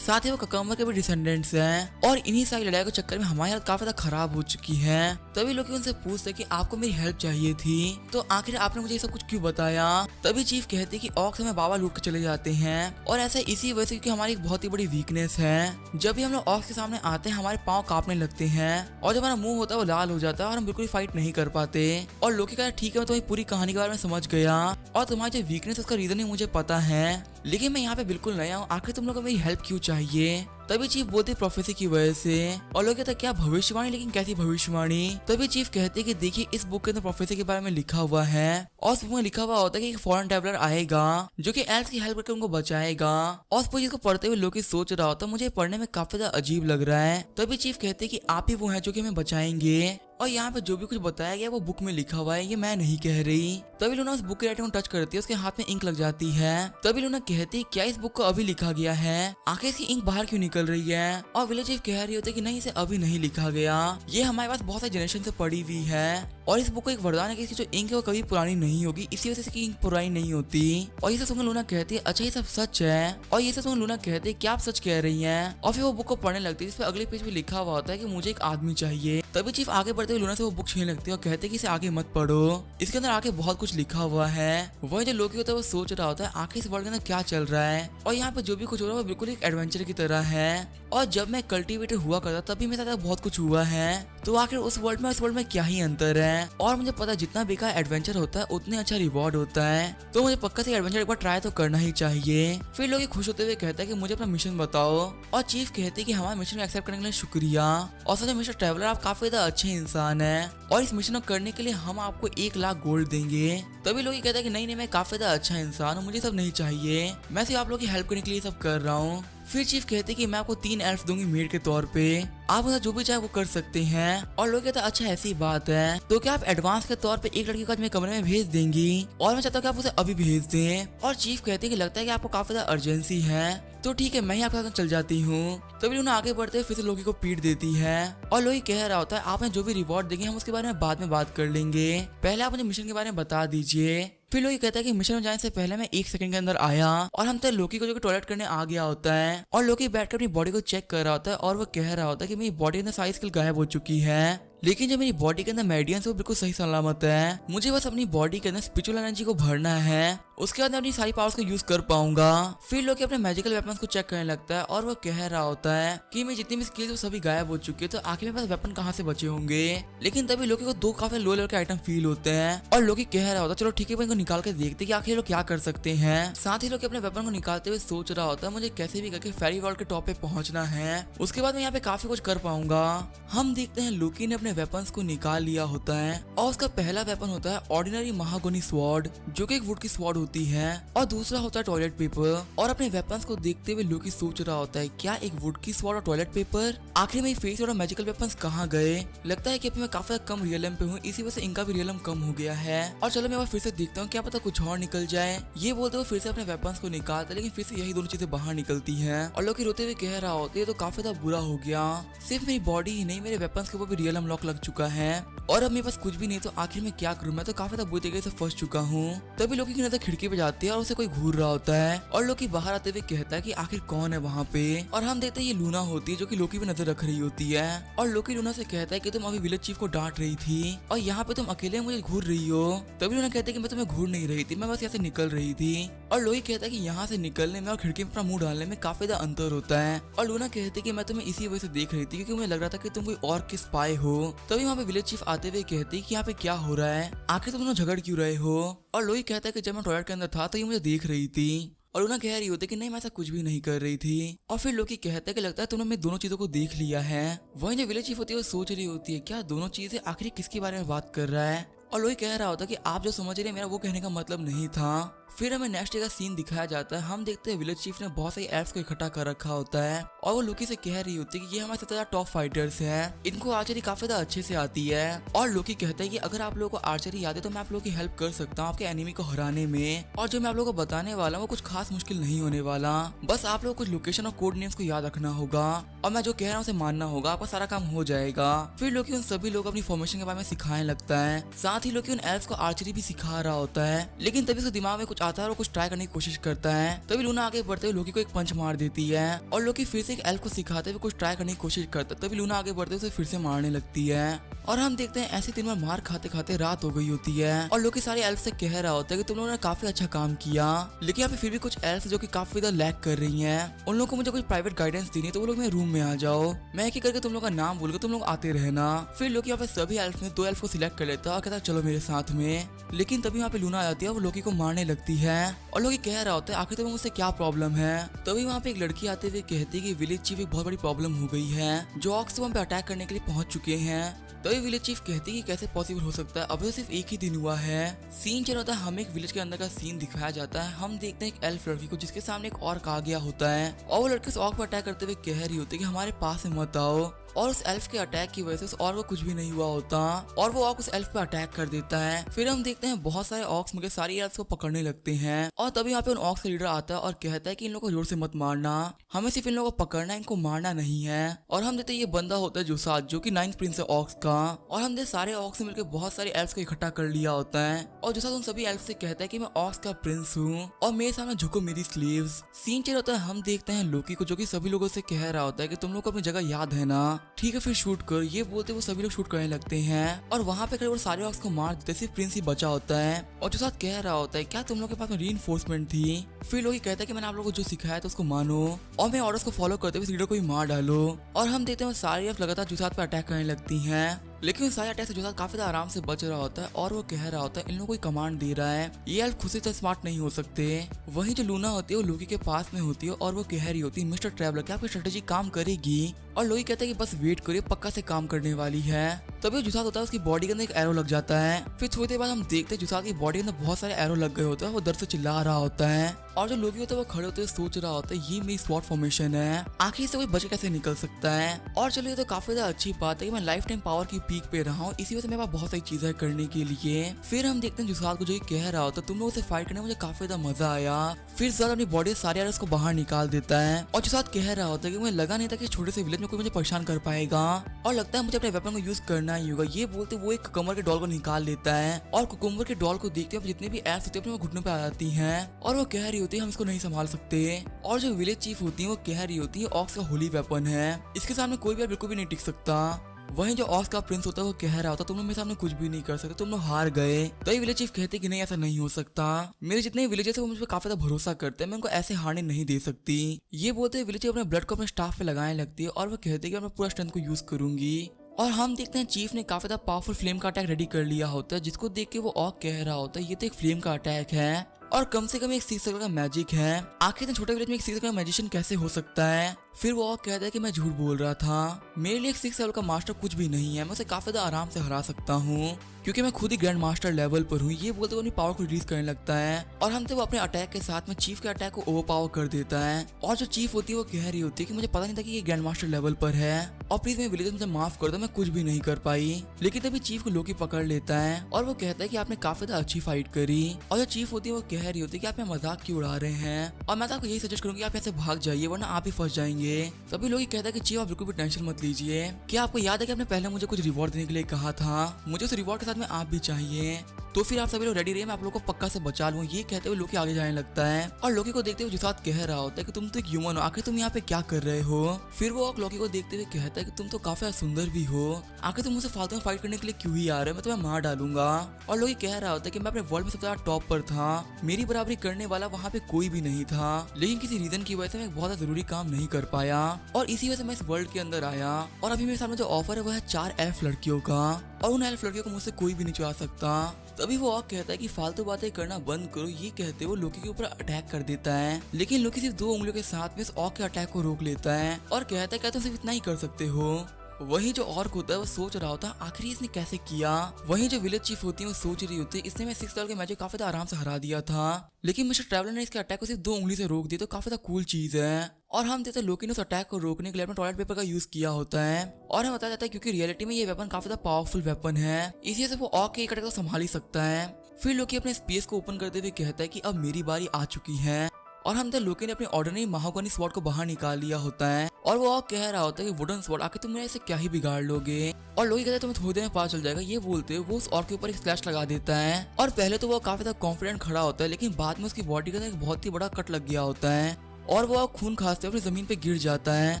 साथ ही वो ककम्बर के भी डिसेंडेंट्स हैं। और इन्हीं सारी लड़ाई के चक्कर में हमारी हालत काफी ज्यादा खराब हो चुकी है। तभी लोग उनसे पूछते कि आपको मेरी हेल्प चाहिए थी, तो आखिर आपने मुझे ये सब कुछ क्यों बताया। तभी चीफ कहते कि ऑक्स हमें बाबा लूट के चले जाते हैं, और ऐसा इसी वजह से क्योंकि हमारी एक बहुत ही बड़ी वीकनेस है, जब भी हम लोग ऑक्स के सामने आते हैं हमारे पाँव कांपने लगते हैं, और जब हमारा मुंह होता है वो लाल हो जाता है, और हम बिल्कुल फाइट नहीं कर पाते। और लोकी का ठीक है मैं तुम्हारी पूरी कहानी के बारे में समझ गया, और तुम्हारी जो वीकनेस उसका रीजन ही मुझे पता है, लेकिन मैं यहाँ पे बिल्कुल नया हूँ, आखिर तुम लोग को मेरी हेल्प क्यों चाहिए। तभी चीफ बोलते प्रोफेसी की वजह से, और लोग कहते क्या भविष्यवाणी, लेकिन कैसी भविष्यवाणी। तभी चीफ कहते कि देखिए इस बुक के अंदर प्रोफेसी के बारे में लिखा हुआ है, और उस बुक में लिखा हुआ होता है कि एक फॉरेन ट्रैवलर आएगा जो कि एल्फ्स की हेल्प करके उनको बचाएगा। और उस चीज को पढ़ते हुए लोग सोच रहा होता मुझे पढ़ने में काफी ज्यादा अजीब लग रहा है। तभी चीफ कहते कि आप ही वो हैं जो कि हमें बचाएंगे। और यहाँ पे जो भी कुछ बताया गया वो बुक में लिखा हुआ है, ये मैं नहीं कह रही। तभी लूना उस बुक के राइटर को टच करती है, उसके हाथ में इंक लग जाती है। तभी लूना कहती है क्या इस बुक को अभी लिखा गया है, आखिर इसकी इंक बाहर क्यों निकल रही है। और विलेज चीफ कह रही होती है कि नहीं, इसे अभी नहीं लिखा गया, ये हमारे पास बहुत सारे जनरेशन से पड़ी हुई है और इस बुक को एक वरदान है कि इसकी जो इंक है वो कभी पुरानी नहीं होगी, इसी वजह से इसकी इंक पुरानी नहीं होती। और ये सब सुनकर लूना कहती है अच्छा ये सब सच है। और ये सब सुनकर लूना कहती है क्या आप सच कह रही हैं। और फिर वो बुक को पढ़ने लगती है, जिस पे अगले पेज पे लिखा हुआ होता है कि मुझे एक आदमी चाहिए। तभी चीफ आगे बढ़ते हुए लूना से वो बुक छीन लगती है और कहते हैं कि इसे आगे मत पढ़ो, इसके अंदर आगे बहुत कुछ लिखा हुआ है। वही जो लोकी होता है वो सोच रहा होता है आखिर इस वर्ल्ड के अंदर क्या चल रहा है। और यहाँ पे जो भी कुछ हो रहा है वो बिल्कुल एक एडवेंचर की तरह है। और जब मैं कल्टीवेटर हुआ करता तभी मेरे साथ बहुत कुछ हुआ है, तो आखिर उस वर्ल्ड में इस वर्ल्ड में क्या ही अंतर है। और मुझे पता है जितना बेकार एडवेंचर होता है उतने अच्छा रिवॉर्ड होता है, तो मुझे पक्का से एडवेंचर एक बार ट्राई तो करना ही चाहिए। फिर लोग खुश होते हुए कहता है कि मुझे अपना मिशन बताओ। और चीफ कहते हैं कि हमारे मिशन को एक्सेप्ट करने के लिए शुक्रिया। और सच में मिस्टर ट्रैवलर आप काफी ज्यादा अच्छे इंसान है और इस मिशन को करने के लिए हम आपको 1 लाख गोल्ड देंगे। तभी लोग कहता है कि नहीं मैं काफी ज्यादा अच्छा इंसान हूँ, मुझे सब नहीं चाहिए, मैं सिर्फ आप लोग की हेल्प करने के लिए सब कर रहा हूँ। फिर चीफ कहते हैं कि मैं आपको 3 एल्फ दूंगी मेड के तौर पे, आप उसे जो भी चाहे वो कर सकते हैं। और लोग कहते हैं अच्छा ऐसी बात है, तो क्या आप एडवांस के तौर पे एक लड़की को आज मेरे कमरे में भेज देंगी, और मैं चाहता हूँ कि आप उसे अभी भेज दें। और चीफ कहते हैं कि लगता है कि आपको काफी ज्यादा अर्जेंसी है, तो ठीक है मैं ही आपके साथ चल जाती हूँ। तभी उन्हें आगे बढ़ते हुए फिर से लोकी को पीट देती है और लोकी कह रहा होता है आपने जो भी रिवॉर्ड देंगे हम उसके बारे में बाद में बात कर लेंगे, पहले आप मुझे मिशन के बारे में बता दीजिए। फिर लोकी कहता है कि मिशन में जाने से पहले मैं 1 सेकंड के अंदर आया, और हम तो लोकी को जो टॉयलेट करने आ गया होता है और लोकी बैठकर अपनी बॉडी को चेक कर रहा होता है और वो कह रहा होता है कि मेरी बॉडी के अंदर सारी स्किल गायब हो चुकी है, लेकिन जो मेरी बॉडी के अंदर मेडियंस वो बिल्कुल सही सलामत है। मुझे बस अपनी बॉडी के अंदर स्पिरिचुअल एनर्जी को भरना है, उसके बाद मैं अपनी सारी पावर्स को यूज कर पाऊंगा। फिर लोकी अपने मैजिकल वेपन्स को चेक करने लगता है और वो कह रहा होता है कि मेरी जितनी भी स्किल्स वो सभी गायब हो चुकी है, तो आखिर मेरे पास वेपन कहाँ से बचे होंगे। लेकिन तभी लोकी को 2 काफी लो लेवल के आइटम फील होते हैं और लोकी कह रहा होता है चलो ठीक है इनको निकाल के देखते कि आखिर लोग क्या कर सकते हैं। साथ ही लोकी अपने वेपन को निकालते हुए सोच रहा होता है मुझे कैसे भी करके फेरी वर्ल्ड के टॉप पे पहुंचना है, उसके बाद मैं यहाँ पे काफी कुछ कर पाऊंगा। हम देखते हैं लोकी ने अपने वेपन्स को निकाल लिया होता है और उसका पहला वेपन होता है ऑर्डिनरी महागोनी स्वॉर्ड, जो कि एक वुड की स्वॉर्ड होती है, और दूसरा होता है टॉयलेट पेपर। और अपने वेपन्स को देखते हुए लोकी सोच रहा होता है क्या एक वुड की स्वॉर्ड और टॉयलेट पेपर, आखिर में फेस और मैजिकल वेपन्स कहाँ गए। लगता है कि अभी मैं काफी कम रियलम पे हूँ, इसी वजह से इनका भी रियलम कम हो गया है। और चलो मैं फिर से देखता हूँ क्या पता कुछ और निकल जाए। ये बोलते हुए फिर से अपने वेपन्स को निकालते, लेकिन फिर से यही दोनों चीजें बाहर निकलती है और लोकी रोते हुए कह रहा होता है तो काफी ज्यादा बुरा हो गया, सिर्फ मेरी बॉडी ही नहीं मेरे वेपन्स के ऊपर भी रियलम लॉक लग चुका है और अब मेरे पास कुछ भी नहीं, तो आखिर में क्या करूं, मैं तो काफी बुरी तरीके से फंस चुका हूँ। तभी लोकी की नजर खिड़की पे जाती है और उसे कोई घूर रहा होता है और लोकी बाहर आते हुए कहता है कि आखिर कौन है वहाँ पे। और हम देखते हैं ये लूना होती है जो कि लोकी पे नजर रख रही होती है और लोकी लूना से कहता है कि तुम अभी विलेज चीफ को डांट रही थी और यहाँ पे तुम अकेले मुझे घूर रही हो। तभी लूना कहते हैं कि मैं तुम्हें घूर नहीं रही थी, मैं बस यहाँ से निकल रही थी। और लोकी कहता है कि यहाँ से निकलने में और खिड़की में अपना मुंह डालने में काफी ज्यादा अंतर होता है। और लूना कहती है कि मैं तुम्हें इसी वजह से देख रही थी क्योंकि मुझे लग रहा था कि तुम कोई और के स्पाई हो। तभी वहाँ पे विलेज चीफ आते हुए कहती है कि यहाँ पे क्या हो रहा है, आखिर तुम दोनों झगड़ क्यों रहे हो। और लोही कहता है कि जब मैं टॉयलेट के अंदर था तो ये मुझे देख रही थी और लूना कह रही होती है कि नहीं मैं ऐसा कुछ भी नहीं कर रही थी। और फिर लोकी कहता है कि लगता है तुमने मेरी दोनों चीजों को देख लिया है। वहीं जो विलेज चीफ होती है वो सोच रही होती है क्या दोनों चीजें आखिर किसके बारे में बात कर रहा है। और लोही कह रहा होता है कि आप जो समझ रहे हैं मेरा वो कहने का मतलब नहीं था। फिर हमें नेक्स्ट डे का सीन दिखाया जाता है। हम देखते हैं विलेज चीफ ने बहुत सारी एल्फ्स को इकट्ठा कर रखा होता है और वो लोकी से कह रही होती है कि ये हमारे सबसे ज्यादा टॉप फाइटर्स हैं, इनको आर्चरी काफी ज्यादा अच्छे से आती है। और लोकी कहता है कि अगर आप लोगों को आर्चरी याद है तो मैं आप लोगों की हेल्प कर सकता हूँ आपके एनिमी को हराने में, और जो मैं आप लोगों को बताने वाला हूँ वो कुछ खास मुश्किल नहीं होने वाला, बस आप लोगों को कुछ लोकेशन और कोड नेम्स को याद रखना होगा और मैं जो कह रहा हूँ उसे मानना होगा, आपका सारा काम हो जाएगा। फिर लोकी उन सभी लोग अपनी फॉर्मेशन के बारे में सिखाने लगता है, साथ ही लोकी उन एल्फ्स को आर्चरी भी सिखा रहा होता है। लेकिन तभी उसके दिमाग में कुछ आता है और कुछ ट्राई करने की कोशिश करता है। तभी लूना आगे बढ़ते हुए लोकी को एक पंच मार देती है और लोकी फिर से एक एल्फ को सिखाते हुए कुछ ट्राई करने की कोशिश करता है। तभी लूना आगे बढ़ते हुए उसे फिर से मारने लगती है और हम देखते हैं ऐसे 3 बार मार खाते खाते रात हो गई होती है और लोकी सारे एल्फ से कह रहा होता है कि तुम लोगों ने काफी अच्छा काम किया, लेकिन यहाँ पे फिर भी कुछ एल्फ जो कि काफी ज्यादा लैग कर रही हैं, उन लोगों को मुझे कुछ प्राइवेट गाइडेंस देनी है, तो वो लोग मेरे रूम में आ जाओ, मैं एक करके तुम लोग का नाम बोलूंगा, तुम लोग आते रहना। फिर लोकी यहाँ पे सभी एल्फ में 2 एल्फ को सिलेक्ट कर लेता है और कहता है चलो मेरे साथ में। लेकिन तभी वहाँ पे लूना आ जाती है, वो लोकी को मारने लगती है और लोकी कह रहा होता है आखिर तुम्हें मुझसे क्या प्रॉब्लम है। तभी वहाँ पे एक लड़की आते हुए कहती है कि विलेज चीफ एक बहुत बड़ी प्रॉब्लम हो गई है, जो ऑक्स वहाँ पे अटैक करने के लिए पहुंच चुके हैं। तभी विलेज चीफ कहती है कि कैसे पॉसिबल हो सकता है, अभी तो सिर्फ एक ही दिन हुआ है। सीन चल रहा था, हमें एक विलेज के अंदर का सीन दिखाया जाता है। हम देखते हैं एक एल्फ लड़की को जिसके सामने एक ऑर्क आ गया होता है और वो लड़के उस ऑर्क पर अटैक करते हुए कह रही होती है कि हमारे पास में मत आओ। और उस एल्फ के अटैक की वजह से उस ऑर्क को कुछ भी नहीं हुआ होता और वो ऑर्क उस एल्फ पे अटैक कर देता है। फिर हम देखते हैं बहुत सारे ऑर्क्स मिलकर सारी एल्फ को पकड़ने लगते हैं और तभी यहाँ पे उन ऑर्क्स का लीडर आता है और कहता है कि इन लोगों को जोर से मत मारना, हमें सिर्फ इन लोगों को पकड़ना है, इनको मारना नहीं है। और हम देखते हैं ये बंदा होता है जुसात, जो कि 9th प्रिंस है ऑर्क्स का। और हम देखते सारे ऑर्क्स से मिलकर बहुत सारे एल्फ्स को इकट्ठा कर लिया होता है और जुसात उन सभी एल्फ से कहता है कि मैं ऑर्क्स का प्रिंस हूँ और मेरे सामने झुको मेरी स्लीव्स। सीन चल होता है, हम देखते हैं लोकी को जो कि सभी लोगों से कह रहा होता है कि तुम लोग को अपनी जगह याद है ना, ठीक है फिर शूट कर। ये बोलते वो सभी लोग शूट करने लगते हैं और वहाँ पे खड़े वो सारे ऑर्क्स को मार देते, सिर्फ प्रिंस ही बचा होता है। और जो साथ कह रहा होता है क्या तुम लोग के पास में रीइंफोर्समेंट थी। फिर लोग कहता है कि मैंने आप लोगों को जो सिखाया था उसको मानो और मैं ऑर्डर्स को फॉलो करते हुए लीडर को भी मार डालो। और हम देखते हैं सारी एल्फ लगातार जुसात पे अटैक करने लगती हैं, लेकिन उस सारे अटैक से जुसात काफी आराम से बच रहा होता है और वो कह रहा होता है इन लोगों को कमांड दे रहा है, ये एल्फ खुद से स्मार्ट नहीं हो सकते। वहीं जो लूना होती है वो लोकी के पास में होती है और वो कह रही होती है मिस्टर ट्रैवलर क्या आपकी स्ट्रेटेजी काम करेगी। और लोकी कहता है कि बस वेट करिए, पक्का से काम करने वाली है। तभी जुसात होता है उसकी बॉडी के अंदर एक एरो लग जाता है। फिर थोड़ी देर बाद हम देखते हैं जुसात की बॉडी के अंदर बहुत सारे एरो लग गए होते हैं, वो दर्द से चिल्ला रहा होता है। और जो लोकी होता है वो खड़े होते सोच रहा होता है ये मेरी स्वॉर्ड फॉर्मेशन है, आखिर से कोई बच कैसे निकल सकता है। और चलो ये तो काफी ज्यादा अच्छी बात है कि मैं लाइफ टाइम पावर की पीक पे रहा हूँ, इसी वजह से मेरे पास बहुत सारी चीजें करने के लिए। फिर हम देखते हैं जुसात को जो कह रहा होता है तुम लोगों से फाइट करने में मुझे काफी ज्यादा मजा आया। फिर ज्यादा अपनी बॉडी सारे एरोस को बाहर निकाल देता है और जुसात कह रहा होता है कि मुझे लगा नहीं था कि छोटे से विलेज में कोई मुझे परेशान कर पाएगा और लगता है मुझे अपने वेपन को यूज करना ही होगा। ये बोलते वो एक कुकुम्बर के डॉल को निकाल लेता है और कुकुम्बर के डॉल को देखते हुए जितने भी एड्स होते हैं अपने घुटनों पे आ जाती हैं और वो कह रही होती है हम इसको नहीं संभाल सकते। और जो विलेज चीफ होती है वो कह रही होती है ऑक्स का होली वेपन है, इसके सामने कोई भी बिल्कुल भी नहीं टिक सकता। वहीं जो ऑक्स का प्रिंस होता है वो कह रहा होता तुम लोग मेरे सामने कुछ भी नहीं कर सकते, तुम लोग हार गए। तो ये विलेज चीफ कहते कि नहीं ऐसा नहीं हो सकता, मेरे जितने विलेजेस है वो मुझ पर काफी ज्यादा भरोसा करते हैं, मैं उनको ऐसे हारने नहीं दे सकती। ये बोलते हैं विलेज अपने ब्लड को अपने स्टाफ पे लगाने लगती है और वो कहते हैं कि मैं पूरा स्ट्रेंथ को यूज करूंगी। और हम देखते हैं चीफ ने काफी ज्यादा पावरफुल फ्लेम का अटैक रेडी कर लिया होता है, जिसको देख के वो ऑक कह रहा होता है ये तो एक फ्लेम का अटैक है और कम से कम एक 6 सर्कल का मैजिक है, आखिर इतने छोटे विलेज में एक 6 सर्कल का मैजिशियन कैसे हो सकता है। फिर वो कहता है कि मैं झूठ बोल रहा था, मेरे लिए एक 6 लेवल का मास्टर कुछ भी नहीं है, मैं उसे काफी ज्यादा आराम से हरा सकता हूँ क्योंकि मैं खुद ही ग्रैंड मास्टर लेवल पर हूँ। ये बोलते हुए अपनी पावर को रिलीज करने लगता है और हम तो वो अपने अटैक के साथ में चीफ के अटैक को ओवर पावर कर देता है। और जो चीफ होती है वो कह रही होती है कि मुझे पता नहीं था कि ये ग्रैंड मास्टर लेवल पर है और प्लीज मेरे विलेज मुझे माफ कर दो, मैं कुछ भी नहीं कर पाई। लेकिन तभी चीफ को लोकी पकड़ लेता है और वो कहता है कि आपने काफी ज्यादा अच्छी फाइट करी। और जो चीफ होती है वो कह रही होती है कि आप मजाक क्यों उड़ा रहे हैं और मैं तो आपको यही सजेस्ट करूंगी आप ऐसे भाग जाइए वरना आप ही फंस जाएंगे। तभी लोग कहता है कि चीफ आप बिल्कुल भी टेंशन मत लीजिए, क्या आपको याद है कि आपने पहले मुझे कुछ रिवॉर्ड देने के लिए कहा था, मुझे उस रिवॉर्ड के साथ में आप भी चाहिए, तो फिर आप सभी लोग रेडी रहिए, मैं आप लोगों को पक्का से बचा लूँ। ये कहते हुए लोकी आगे जाने लगता है और लोकी को देखते हुए जुसात कह रहा होता है कि तुम तो एक ह्यूमन हो, आखिर तुम यहाँ पे क्या कर रहे हो। फिर वो लोकी को देखते हुए कहता है कि तुम तो काफी सुंदर भी हो, आखिर तुम मुझसे फालतू में फाइट करने के लिए क्यों ही आ रहे हो, मैं तुम्हें मार डालूंगा। और लोकी कह रहा होता है कि मैं अपने वर्ल्ड में सबसे ज्यादा टॉप पर था, मेरी बराबरी करने वाला वहाँ पे कोई भी नहीं था, लेकिन किसी रीजन की वजह से मैं एक बहुत जरूरी काम नहीं कर पाया और इसी वजह से मैं इस वर्ल्ड के अंदर आया। और अभी मेरे सामने जो ऑफर है वह है 4 एल्फ लड़कियों का और उन एल्फ लड़कियों को मुझसे कोई भी नहीं चुरा सकता। तभी वो ऑक कहता है कि फालतू बातें करना बंद करो। ये कहते वो लोकी के ऊपर अटैक कर देता है, लेकिन लोकी सिर्फ 2 उंगलियों के साथ में इस ऑक के अटैक को रोक लेता है और कहता है क्या तुम सिर्फ इतना ही कर सकते हो। वहीं जो ऑर्क होता है वो सोच रहा होता है आखिर इसने कैसे किया। वहीं जो विलेज चीफ होती है वो सोच रही होती है इसने मैं 6 लेवल के मैच काफी आराम से हरा दिया था, लेकिन मिस्टर ट्रैवलर ने इसके अटैक को सिर्फ 2 उंगली से रोक दिया, तो काफी कूल चीज है। और हम देखते हैं लोकी ने उस अटैक को रोकने के लिए अपने टॉयलेट पेपर का यूज किया होता है और हमें बताया जाता है क्योंकि रियलिटी में ये वेपन काफी ज्यादा पावरफुल वेपन है, इसी से वो ऑक के एक अटैक को संभाल ही सकता है। फिर लोकी अपने स्पेस को ओपन करते हुए कहता है कि अब मेरी बारी आ चुकी है और हम लोकी ने अपनी ऑर्डिनरी महागनी स्वॉर्ड को बाहर निकाल लिया होता है और वो कह रहा होता है कि वुडन स्वॉर्ड आखिर तुम इसे क्या ही बिगाड़ लोगे। और लोकी कहता है तुम्हें थोड़ी देर में पता चल जाएगा। ये बोलते वो उस ऑर्क के ऊपर एक स्लैश लगा देता है और पहले तो वो काफी ज्यादा कॉन्फिडेंट खड़ा होता है, लेकिन बाद में उसकी बॉडी के अंदर एक बहुत ही बड़ा कट लग गया होता है और वो खून खांसते अपनी जमीन पे गिर जाता है।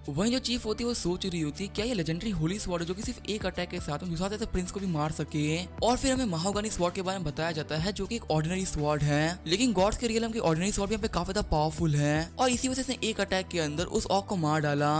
वहीं जो चीफ होती है वो सोच रही होती है क्या ये लेजेंडरी होली स्वॉर्ड है जो कि सिर्फ एक अटैक के साथ जुसात जैसे प्रिंस को भी मार सके। और फिर हमें महागनी स्वॉर्ड के बारे में बताया जाता है जो कि एक ऑर्डिनरी स्वॉर्ड है, लेकिन गॉड्स के रियलम की ऑर्डिनरी स्वॉर्ड भी यहाँ पे काफी ज्यादा पावरफुल है और इसी वजह से एक अटैक के अंदर उस ऑक को मार डाला।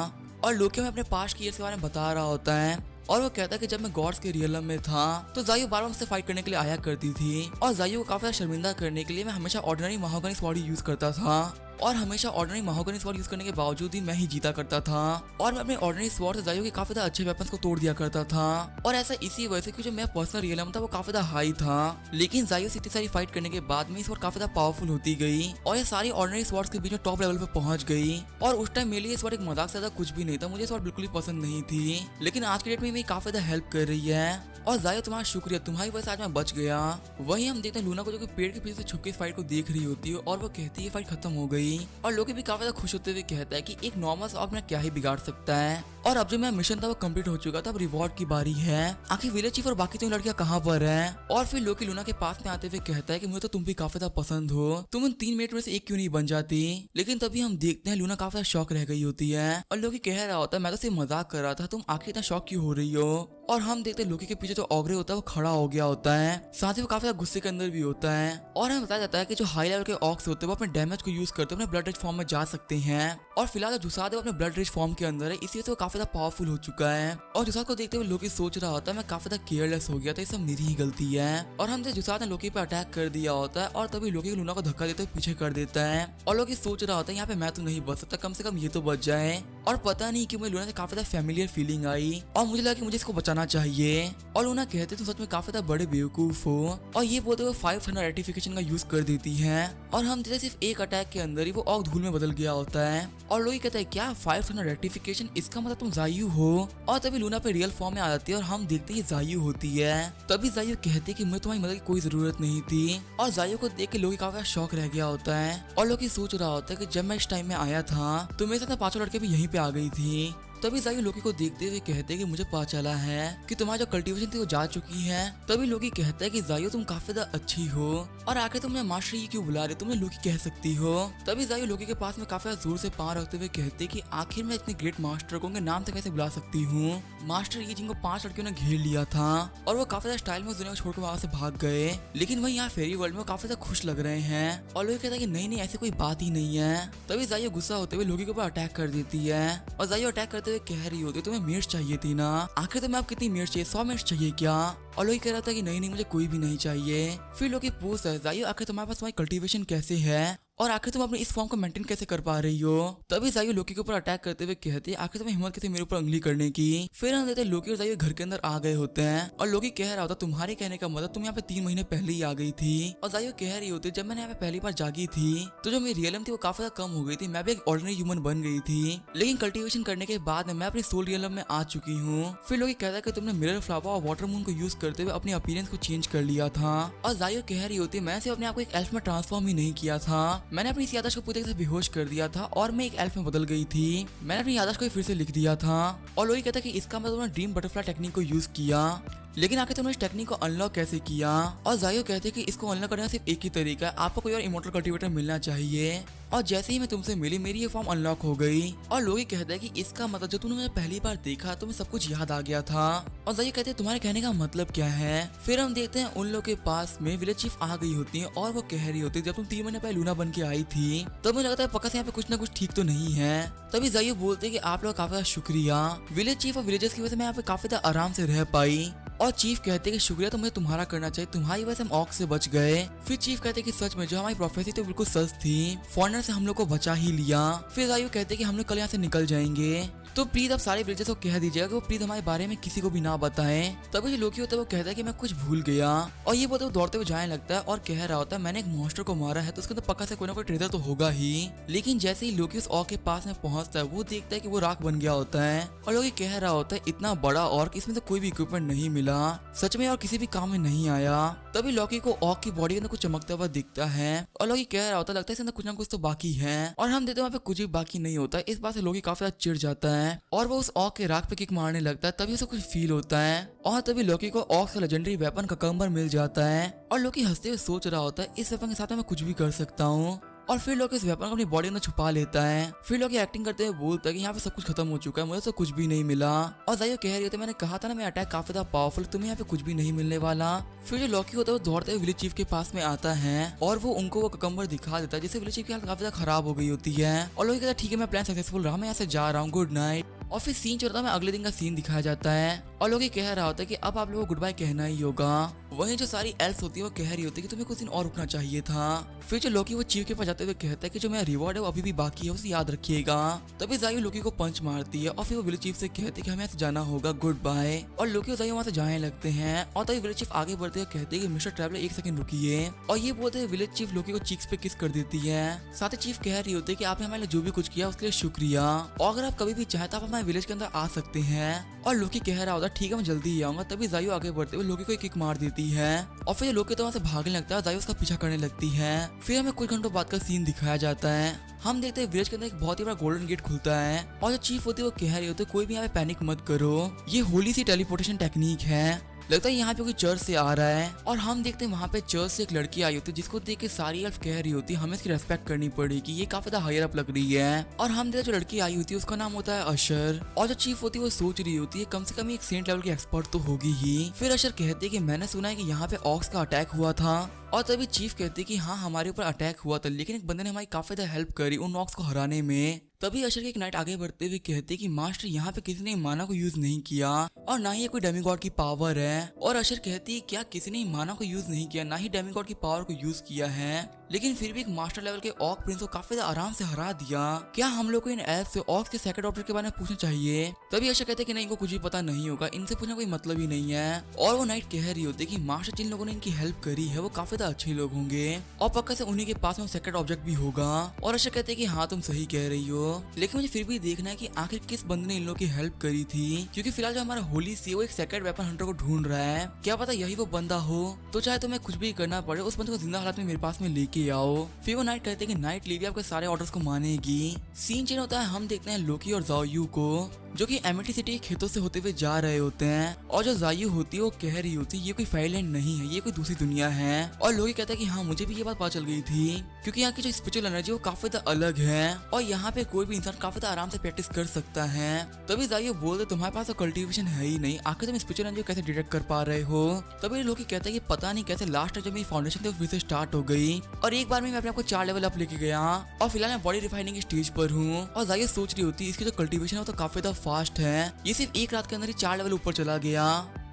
और लोकी में अपने पास्ट की ईयर्स के बारे में बता रहा होता है और वो कहता है कि जब मैं गॉड्स के रियलम में था तो जायु बार बार मुझसे फाइट करने के लिए आया करती थी और जायु को काफी शर्मिंदा करने के लिए मैं हमेशा ऑर्डिनरी महागनी स्वॉर्ड यूज करता था। और हमेशा ऑर्डिनरी महागनी स्वॉर्ड यूज करने के बावजूद भी मैं ही जीता करता था और मैं अपने ऑर्डिनरी स्वॉर्ड से जाइयो के काफी ज्यादा अच्छे वेपन्स को तोड़ दिया करता था। और ऐसा इसी वजह से कि जो मेरा पर्सनल रियलम था वो काफी ज्यादा हाई था। लेकिन जाइयो से इतनी सारी फाइट करने के बाद में स्वॉर्ड काफी ज्यादा पावरफुल होती गई और ये सारी ऑर्डिनरी स्वॉर्ड्स के बीच में टॉप लेवल पे पहुंच गई। और उस टाइम मेरे लिए स्वॉर्ड एक मजाक से ज्यादा कुछ भी नहीं था, मुझे स्वॉर्ड बिल्कुल ही पसंद नहीं थी। लेकिन आज के डेट में मेरी काफी ज्यादा हेल्प कर रही है और जाइयो तुम्हारा शुक्रिया, तुम्हारी वजह से आज मैं बच गया। वहीं हम देखते हैं लूना को जो कि पेड़ के पीछे से छुप के इस फाइट को देख रही होती है और वो कहती है फाइट खत्म हो गई। और लोकी भी काफी ज्यादा खुश होते हुए कहता है कि एक नॉर्मल सा मैं क्या ही बिगाड़ सकता है। और अब जो मेरा मिशन था वो कंप्लीट हो चुका था, अब रिवॉर्ड की बारी है। आखिर विलेज चीफ और बाकी तीन लड़कियां कहाँ पर हैं? और फिर लोकी लूना के पास में आते हुए कहता है कि मुझे तो तुम भी काफी ज्यादा पसंद हो, तुम उन 3 मिनट में से एक क्यों नहीं बन जाती। लेकिन तभी हम देखते हैं लूना काफी ज्यादा शॉक रह गई होती है और लोकी कह रहा होता है मैं तो सिर्फ मजाक कर रहा था, तुम आखिर इतना शॉक क्यों हो रही हो। और हम देखते हैं लोकी के पीछे जो ऑग्रे होता है वो खड़ा हो गया होता है, साथ ही वो काफी ज्यादा गुस्से के अंदर भी होता है। और हमें बताया जाता है कि जो हाई लेवल के ऑक्स होते हैं वो अपने डैमेज को यूज करते हुए अपने ब्लड रिच फॉर्म में जा सकते हैं। और फिलहाल जो जुसाद है वो अपने ब्लड रिच फॉर्म के अंदर है, इसी वजह से वो काफी ज्यादा पावरफुल हो चुका है। और जुसाद को देखते हुए लोकी सोच रहा होता है मैं काफी ज्यादा केयरलेस हो गया था, ये सब मेरी ही गलती है। और हम जुसाद ने लोकी पे अटैक कर दिया होता है और तभी लोकी लूना को धक्का देते हुए पीछे कर देता है। और लोकी सोच रहा होता है यहाँ पे मैं तो नहीं बच सकता, कम से कम ये तो बच जाए। और पता नहीं कि मुझे लूना से काफी ज्यादा फैमिलियर फीलिंग आई और मुझे लगा कि मुझे इसको बचाना चाहिए। और लूना कहते तुम सच में काफी ज्यादा बड़े बेवकूफ हो। और ये बोलते हुए 500 रेटिफिकेशन का यूज कर देती है और हम देखते सिर्फ एक अटैक के अंदर ही वो ऑग धूल में बदल गया होता है। और लोकी कहता है क्या 500 रेटिफिकेशन, इसका मतलब तुम जायू हो। और तभी लूना पे रियल फॉर्म में आ जाती है और हम देखते हैं जायू होती है। तभी जायू कहते कि मुझे तुम्हारी मदद की कोई जरूरत नहीं थी। और जायू को देख के लोकी काफी शॉक रह गया होता है और लोकी सोच रहा होता है कि जब मैं इस टाइम में आया था तो मेरे साथ 5 लड़के भी यहीं पे आ गई थी। तभी जायू लोकी को देखते हुए कहते हैं कि मुझे पता चला है कि तुम्हारी जो कल्टीवेशन थी वो जा चुकी है। तभी लोकी कहता है कि जायू तुम काफी ज्यादा अच्छी हो और आखिर तुमने मास्टर ये क्यों बुला रहे, तुमने लोकी कह सकती हो। तभी जायू लोकी के पास में काफी जोर से पांव रखते हुए कहते कि आखिर मैं इतने ग्रेट मास्टर को उनके नाम से कैसे बुला सकती हूँ। मास्टर ये जिनको 5 लड़कियों ने घेर लिया था और वो काफी ज्यादा स्टाइल में दुनिया को छोड़कर वहां से भाग गए। लेकिन वही यहाँ फेरी वर्ल्ड में काफी ज्यादा खुश लग रहे हैं और लोकी कहता है कि नहीं ऐसी कोई बात ही नहीं है। तभी जायू गुस्सा होते हुए लोकी के ऊपर अटैक कर देती है और जायू अटैक करते हुए कह रही होती तुम्हें मिर्च चाहिए थी ना, आखिर तुम्हें अब कितनी मिर्च चाहिए, 100 मिर्च चाहिए क्या। और लोकी कह रहा था कि नहीं मुझे कोई भी नहीं चाहिए। फिर लोकी पूछता है जायू आखिर तुम्हारे पास तुम्हारी कल्टीवेशन कैसे है और आखिर तुम अपने इस फॉर्म को मेंटेन कैसे कर पा रही हो। तभी जायू लोकी के ऊपर अटैक करते हुए कहती है आखिर तुम्हें हिम्मत कैसे मेरे ऊपर उंगली करने की। फिर हम देखते हैं लोकी और जायू घर के अंदर आ गए होते हैं और लोकी कह रहा होता तुम्हारे कहने का मतलब तुम यहाँ पे 3 महीने पहले ही आ गई थी। और जायू कह रही होती जब मैंने यहाँ पे पहली बार जागी थी तो जो मेरी रियलम थी वो काफी ज्यादा कम हो गई थी, मैं भी एक ऑर्डिनरी ह्यूमन बन गई थी। लेकिन कल्टीवेशन करने के बाद मैं अपनी सोल रियलम में आ चुकी हूँ। फिर लोकी कहता है कि तुमने मिरर फ्लावर और वाटर मून को यूज करते हुए अपनी अपीयरेंस को चेंज कर लिया था। और जायू कह रही होती मैंने सिर्फ अपने आप को एक एल्फ में ट्रांसफॉर्म ही नहीं किया था, मैंने अपनी याददाश्त को पूरी तरह से बेहोश कर दिया था और मैं एक एल्फ में बदल गई थी, मैंने अपनी याददाश्त को फिर से लिख दिया था। और लोकी कहता है कि इसका मतलब तुमने ड्रीम बटरफ्लाई टेक्निक को यूज किया, लेकिन आखिर तुमने इस टेक्निक को अनलॉक कैसे किया। और जायू कहते हैं कि इसको अनलॉक करने का सिर्फ एक ही तरीका है, आपको कोई और इमोर्टल कल्टीवेटर मिलना चाहिए। और जैसे ही मैं तुमसे मिली मेरी ये फॉर्म अनलॉक हो गई। और लोकी कहता है कि इसका मतलब जब तुमने मुझे पहली बार देखा तुम्हें सब कुछ याद आ गया था। और जायू कहते हैं तुम्हारे कहने का मतलब क्या है। फिर हम देखते हैं उन लोगों के पास में विलेज चीफ आ गई होती है और वो कह रही होती है जब तुम 3 महीने पहले लूना बन के आई थी तब मुझे लगता है पक्का से यहाँ पे कुछ ना कुछ ठीक तो नहीं है। तभी जायू बोलते कि आप लोग काफी ज्यादा शुक्रिया, विलेज चीफ और विलेजर्स की वजह से मैं यहाँ पे काफी ज्यादा आराम से रह पाई। और चीफ कहते हैं कि शुक्रिया तो मुझे तुम्हारा करना चाहिए, तुम्हारी वजह से हम ऑक्स से बच गए। फिर चीफ कहते हैं कि सच में जो हमारी प्रोफेसी तो बिल्कुल सच थी, फॉरनर से हम लोग को बचा ही लिया। फिर जायू कहते हैं कि हम लोग कल यहाँ से निकल जाएंगे, तो प्लीज अब सारे विलेजर्स को कह दीजिएगा कि वो प्लीज हमारे बारे में किसी को भी ना बताएं। तभी जो लोकी होता है वो कहता है कि मैं कुछ भूल गया। और ये बोलते हुए दौड़ते हुए जाने लगता है और कह रहा होता है मैंने एक मॉन्स्टर को मारा है तो उसके अंदर पक्का से कोई ना कोई ट्रेजर तो होगा ही। लेकिन जैसे ही लोकी उस ऑर्क के पास में पहुंचता है वो देखता है कि वो राख बन गया होता है और लोकी कह रहा होता है इतना बड़ा ऑर्क, इसमें से कोई भी इक्विपमेंट नहीं मिला, सच में और किसी भी काम में नहीं आया। तभी लोकी को ऑर्क की बॉडी के अंदर कुछ चमकता हुआ दिखता है और लोकी कह रहा होता है लगता है इसके अंदर कुछ ना कुछ तो बाकी है। और हम देखते हैं वहाँ पे कुछ भी बाकी नहीं होता है। इस बात से लोकी काफी ज्यादा चिढ़ जाता है और वो उस ऑर्क के राख पे किक मारने लगता है। तभी उसे कुछ फील होता है और तभी लोकी को ऑर्क का लेजेंडरी वेपन ककम्बर मिल जाता है और लोकी हंसते हुए सोच रहा होता है इस वेपन के साथ मैं कुछ भी कर सकता हूँ। और फिर लोग इस वेपन को अपनी बॉडी में छुपा लेता है। फिर लोग एक्टिंग करते हुए बोलता है कि यहाँ पे सब कुछ खत्म हो चुका है, मुझे तो कुछ भी नहीं मिला। और जायू कह रही होती है मैंने कहा था ना मेरा अटैक काफी ज्यादा पावरफुल, तुम्हें यहाँ पे कुछ भी नहीं मिलने वाला। फिर जो लॉकी होता है वो दौड़ते हुए विलेज चीफ के पास में आता है और वो उनको वो ककम्बर दिखा देता है जिससे विलेज चीफ की हालत काफी ज्यादा खराब हो गई होती है। और लोग कहता है ठीक है मैं प्लान सक्सेसफुल रहा, मैं यहाँ से जा रहा हूँ, गुड नाइट। और फिर सीन चलता है, अगले दिन का सीन दिखाया जाता है और लोकी कह रहा होता है कि अब आप लोगों को गुड बाय कहना ही होगा। वहीं जो सारी एल्स होती है वो कह रही होती है कि तुम्हें कुछ दिन और रुकना चाहिए था। फिर जो लोकी वो चीफ के पास जाते हुए कहता है कि जो मेरा रिवॉर्ड है वो अभी भी बाकी है, उसे याद रखिएगा। तभी जायू लोकी को पंच मारती है और फिर वो विलेज चीफ से कहते हैं कि हमें ऐसे जाना होगा, गुड बाय। और लोकी और जायू वहाँ से जाने लगते हैं और तभी विलेज चीफ आगे बढ़ते हुए कहते हैं कि मिस्टर ट्रैवलर एक सेकंड रुकिए। और ये बोलते हुए विलेज चीफ लोकी को चीक्स पे किस कर देती है। साथ ही चीफ कह रही होती है कि आपने हमारे लिए जो भी कुछ किया उसके लिए शुक्रिया, और अगर आप कभी भी चाहे तो आप हमारे विलेज के अंदर आ सकते हैं। और लोकी कह रहा होता है ठीक है मैं जल्दी ही आऊंगा। तभी जायू आगे बढ़ते हुए लोकी को एक किक मार देती है और फिर लोकी तो वहाँ से भागने लगता है, जायू उसका पीछा करने लगती है। फिर हमें कुछ घंटों बाद का सीन दिखाया जाता है। हम देखते हैं विलेज के अंदर एक बहुत ही बड़ा गोल्डन गेट खुलता है और जो चीफ होती है वो कह रही होती है कोई भी यहाँ पे पैनिक मत करो, ये होली सी टेलीपोर्टेशन टेक्निक है। लगता है यहाँ पे कोई चर्च से आ रहा है और हम देखते हैं वहाँ पे चर्च से एक लड़की आई होती है जिसको देख के सारी एल्फ कह रही होती है हमें इसकी रेस्पेक्ट करनी पड़ेगी, ये काफी ज्यादा हायर अप लग रही है। और हम देखते जो लड़की आई होती है उसका नाम होता है अशर। और जो चीफ होती है वो सोच रही होती है कम से कम एक सेंट लेवल की एक्सपर्ट तो होगी ही। फिर अशर कहती है कि मैंने सुना है कि यहाँ पे ऑक्स का अटैक हुआ था। और तभी चीफ कहते हैं कि हाँ हमारे ऊपर अटैक हुआ था, लेकिन एक बंदे ने हमारी काफी ज्यादा हेल्प करी उन ऑक्स को हराने में। तभी अशर के एक नाइट आगे बढ़ते हुए कहते हैं कि मास्टर यहाँ पे किसी ने माना को यूज नहीं किया और ना ही ये कोई डेमीगॉड की पावर है। और अशर कहती है क्या किसी ने माना को यूज नहीं किया, ना ही डेमीगॉड की पावर को यूज किया है, लेकिन फिर भी एक मास्टर लेवल के ऑक प्रिंस को काफी आराम से हरा दिया। क्या हम लोग को इन एल्फ से ऑक्स के सेकंड ऑब्जेक्ट के बारे में पूछना चाहिए? तभी अशर कहते हैं कि नहीं, इनको कुछ भी पता नहीं होगा, इनसे पूछना कोई मतलब ही नहीं है। और वो नाइट कह रही होती है कि मास्टर जिन लोगों ने इनकी हेल्प करी है वो काफी अच्छे लोग होंगे और पक्का से उन्हीं के पास में सेकंड ऑब्जेक्ट भी होगा। और अशर कहते हैं कि हाँ तुम सही कह रही हो, लेकिन मुझे फिर भी देखना है कि आखिर किस बंदे ने इन लोगों की हेल्प करी थी, क्योंकि फिलहाल जो हमारा होली सी वो एक सेकंड वेपन हंटर को ढूंढ रहा है। क्या पता यही वो बंदा हो, तो चाहे तुम्हें कुछ भी करना पड़े उस बंदे को जिंदा हालत में मेरे पास में लेके आओ। फिर वो नाइट कहते हैं कि नाइट लिविया आपके सारे ऑर्डर्स को मानेगी। सीन चेंज होता है, हम देखते हैं लोकी और जायू को जो कि एमिटी सिटी के खेतों से होते हुए जा रहे होते हैं। और जो जायू होती है वो कह रही होती है ये कोई फाइलैंड नहीं है, ये कोई दूसरी दुनिया है। और लोकी कहता है कि हाँ मुझे भी ये बात पता चल गई थी, क्योंकि यहाँ की जो स्पिरिचुअल एनर्जी वो काफी अलग है और यहाँ पे कोई भी इंसान काफी आराम से प्रैक्टिस कर सकता है। तभी जायू बोलते तुम्हारे पास तो कल्टीवेशन है ही नहीं, आखिर तुम स्पिरिचुअल एनर्जी कैसे डिटेक्ट कर पा रहे हो? तभी लोकी कहता है कि पता नहीं कैसे लास्ट जब मेरी फाउंडेशन थी वो फिर से स्टार्ट हो गई और एक बार में मैं अपने आपको 4 लेवल अप लेके गया और फिलहाल मैं बॉडी रिफाइनिंग स्टेज पर हूँ। और जायू सोच रही होती है इसकी जो कल्टीवेशन है वो तो काफी फास्ट है, ये सिर्फ एक रात के अंदर ही 4 लेवल ऊपर चला गया।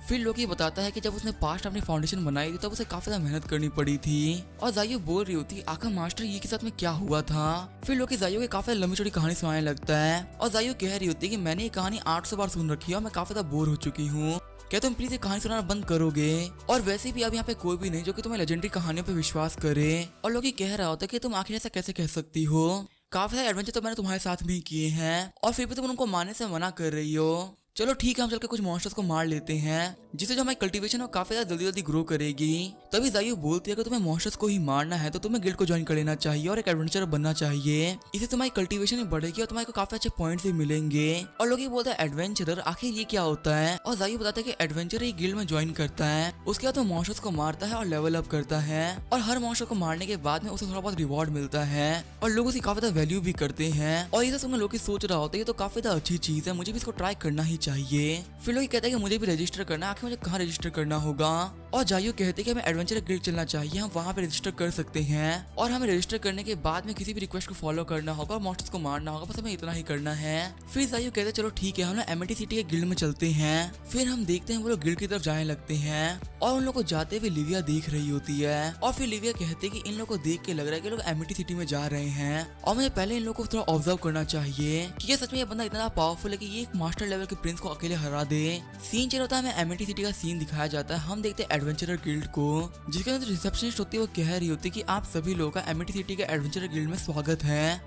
फिर लोकी बताता है कि जब उसने पास्ट अपनी फाउंडेशन बनाई थी तब उसे काफी ज्यादा मेहनत करनी पड़ी थी। और जायू बोल रही होती आखिर मास्टर ये के साथ में क्या हुआ था? फिर लोकी जायू की काफी लंबी चौड़ी कहानी सुनाने लगता है और जायू कह रही होती है कि मैंने ये कहानी 800 बार सुन रखी है और मैं काफी ज्यादा बोर हो चुकी हूँ, क्या तुम प्लीज ये कहानी सुनाना बंद करोगे? और वैसे भी अब यहाँ पे कोई भी नहीं जो कि तुम्हें लेजेंडरी कहानियों पे विश्वास करे। और लोकी कह रहा होता है कि तुम आखिर ऐसा कैसे कह सकती हो, काफी सारे एडवेंचर तो मैंने तुम्हारे साथ भी किए हैं और फिर भी तुम उनको मारने से मना कर रही हो। चलो ठीक है हम चलकर कुछ मॉन्स्टर्स को मार लेते हैं जिससे जो हमारी कल्टीवेशन है वो काफी ज्यादा जल्दी जल्दी ग्रो करेगी। तभी जायू बोलती है कि तुम्हें मॉन्स्टर्स को ही मारना है तो तुम्हें गिल्ड को ज्वाइन कर लेना चाहिए और एक एडवेंचर बनना चाहिए, इससे तुम्हारी कल्टीवेशन भी बढ़ेगी और तुम्हारे को काफी अच्छे पॉइंट्स भी मिलेंगे। और लोग ये बोलते हैं एडवेंचरर आखिर ये क्या होता है? और जायू बताता है कि एडवेंचर एक गिल्ड में ज्वाइन करता है, उसके बाद वो मॉन्स्टर्स को मारता है और लेवल अप करता है और हर मॉन्स्टर को मारने के बाद में उसे थोड़ा बहुत रिवॉर्ड मिलता है और लोग उसकी काफी ज्यादा वैल्यू भी करते हैं। और ये सब लोग सोच रहा होता है ये तो काफी ज्यादा अच्छी चीज है, मुझे भी इसको ट्राई करना ही चाहिए। फिर लोग कहते हैं कि मुझे भी रजिस्टर करना है, आखिर मुझे कहाँ रजिस्टर करना होगा? और जायू कहते हैं कि हमें एडवेंचर गिल्ड चलना चाहिए, हम वहाँ पे रजिस्टर कर सकते हैं और हमें रजिस्टर करने के बाद में किसी भी रिक्वेस्ट को फॉलो करना होगा और मॉन्स्टर्स को मारना होगा, बस हमें इतना ही करना है। फिर जायू कहते हैं चलो ठीक है हम लोग एमिटी सिटी के गिल्ड में चलते हैं। फिर हम देखते हैं वो लोग गिल्ड की तरफ जाने लगते हैं और उन लोग को जाते हुए लिविया देख रही होती है और फिर लिविया कहते हैं कि इन लोग को देख के लग रहा है कि लोग एमिटी सिटी में जा रहे हैं और मुझे पहले इन लोग को थोड़ा ऑब्जर्व करना चाहिए कि क्या सच में ये बंदा इतना पावरफुल है कि ये एक मास्टर लेवल के प्रिंस को अकेले हरा दे। सीन चल होता है हमें एमिटी सिटी का सीन दिखाया जाता है, हम देखते हैं एडवेंचरर गिल्ड को जिसके अंदर रिसेप्शनिस्ट होती है वो कह रही होती है कि आप सभी लोगों का एमिटी सिटी के एडवेंचरर गिल्ड में स्वागत है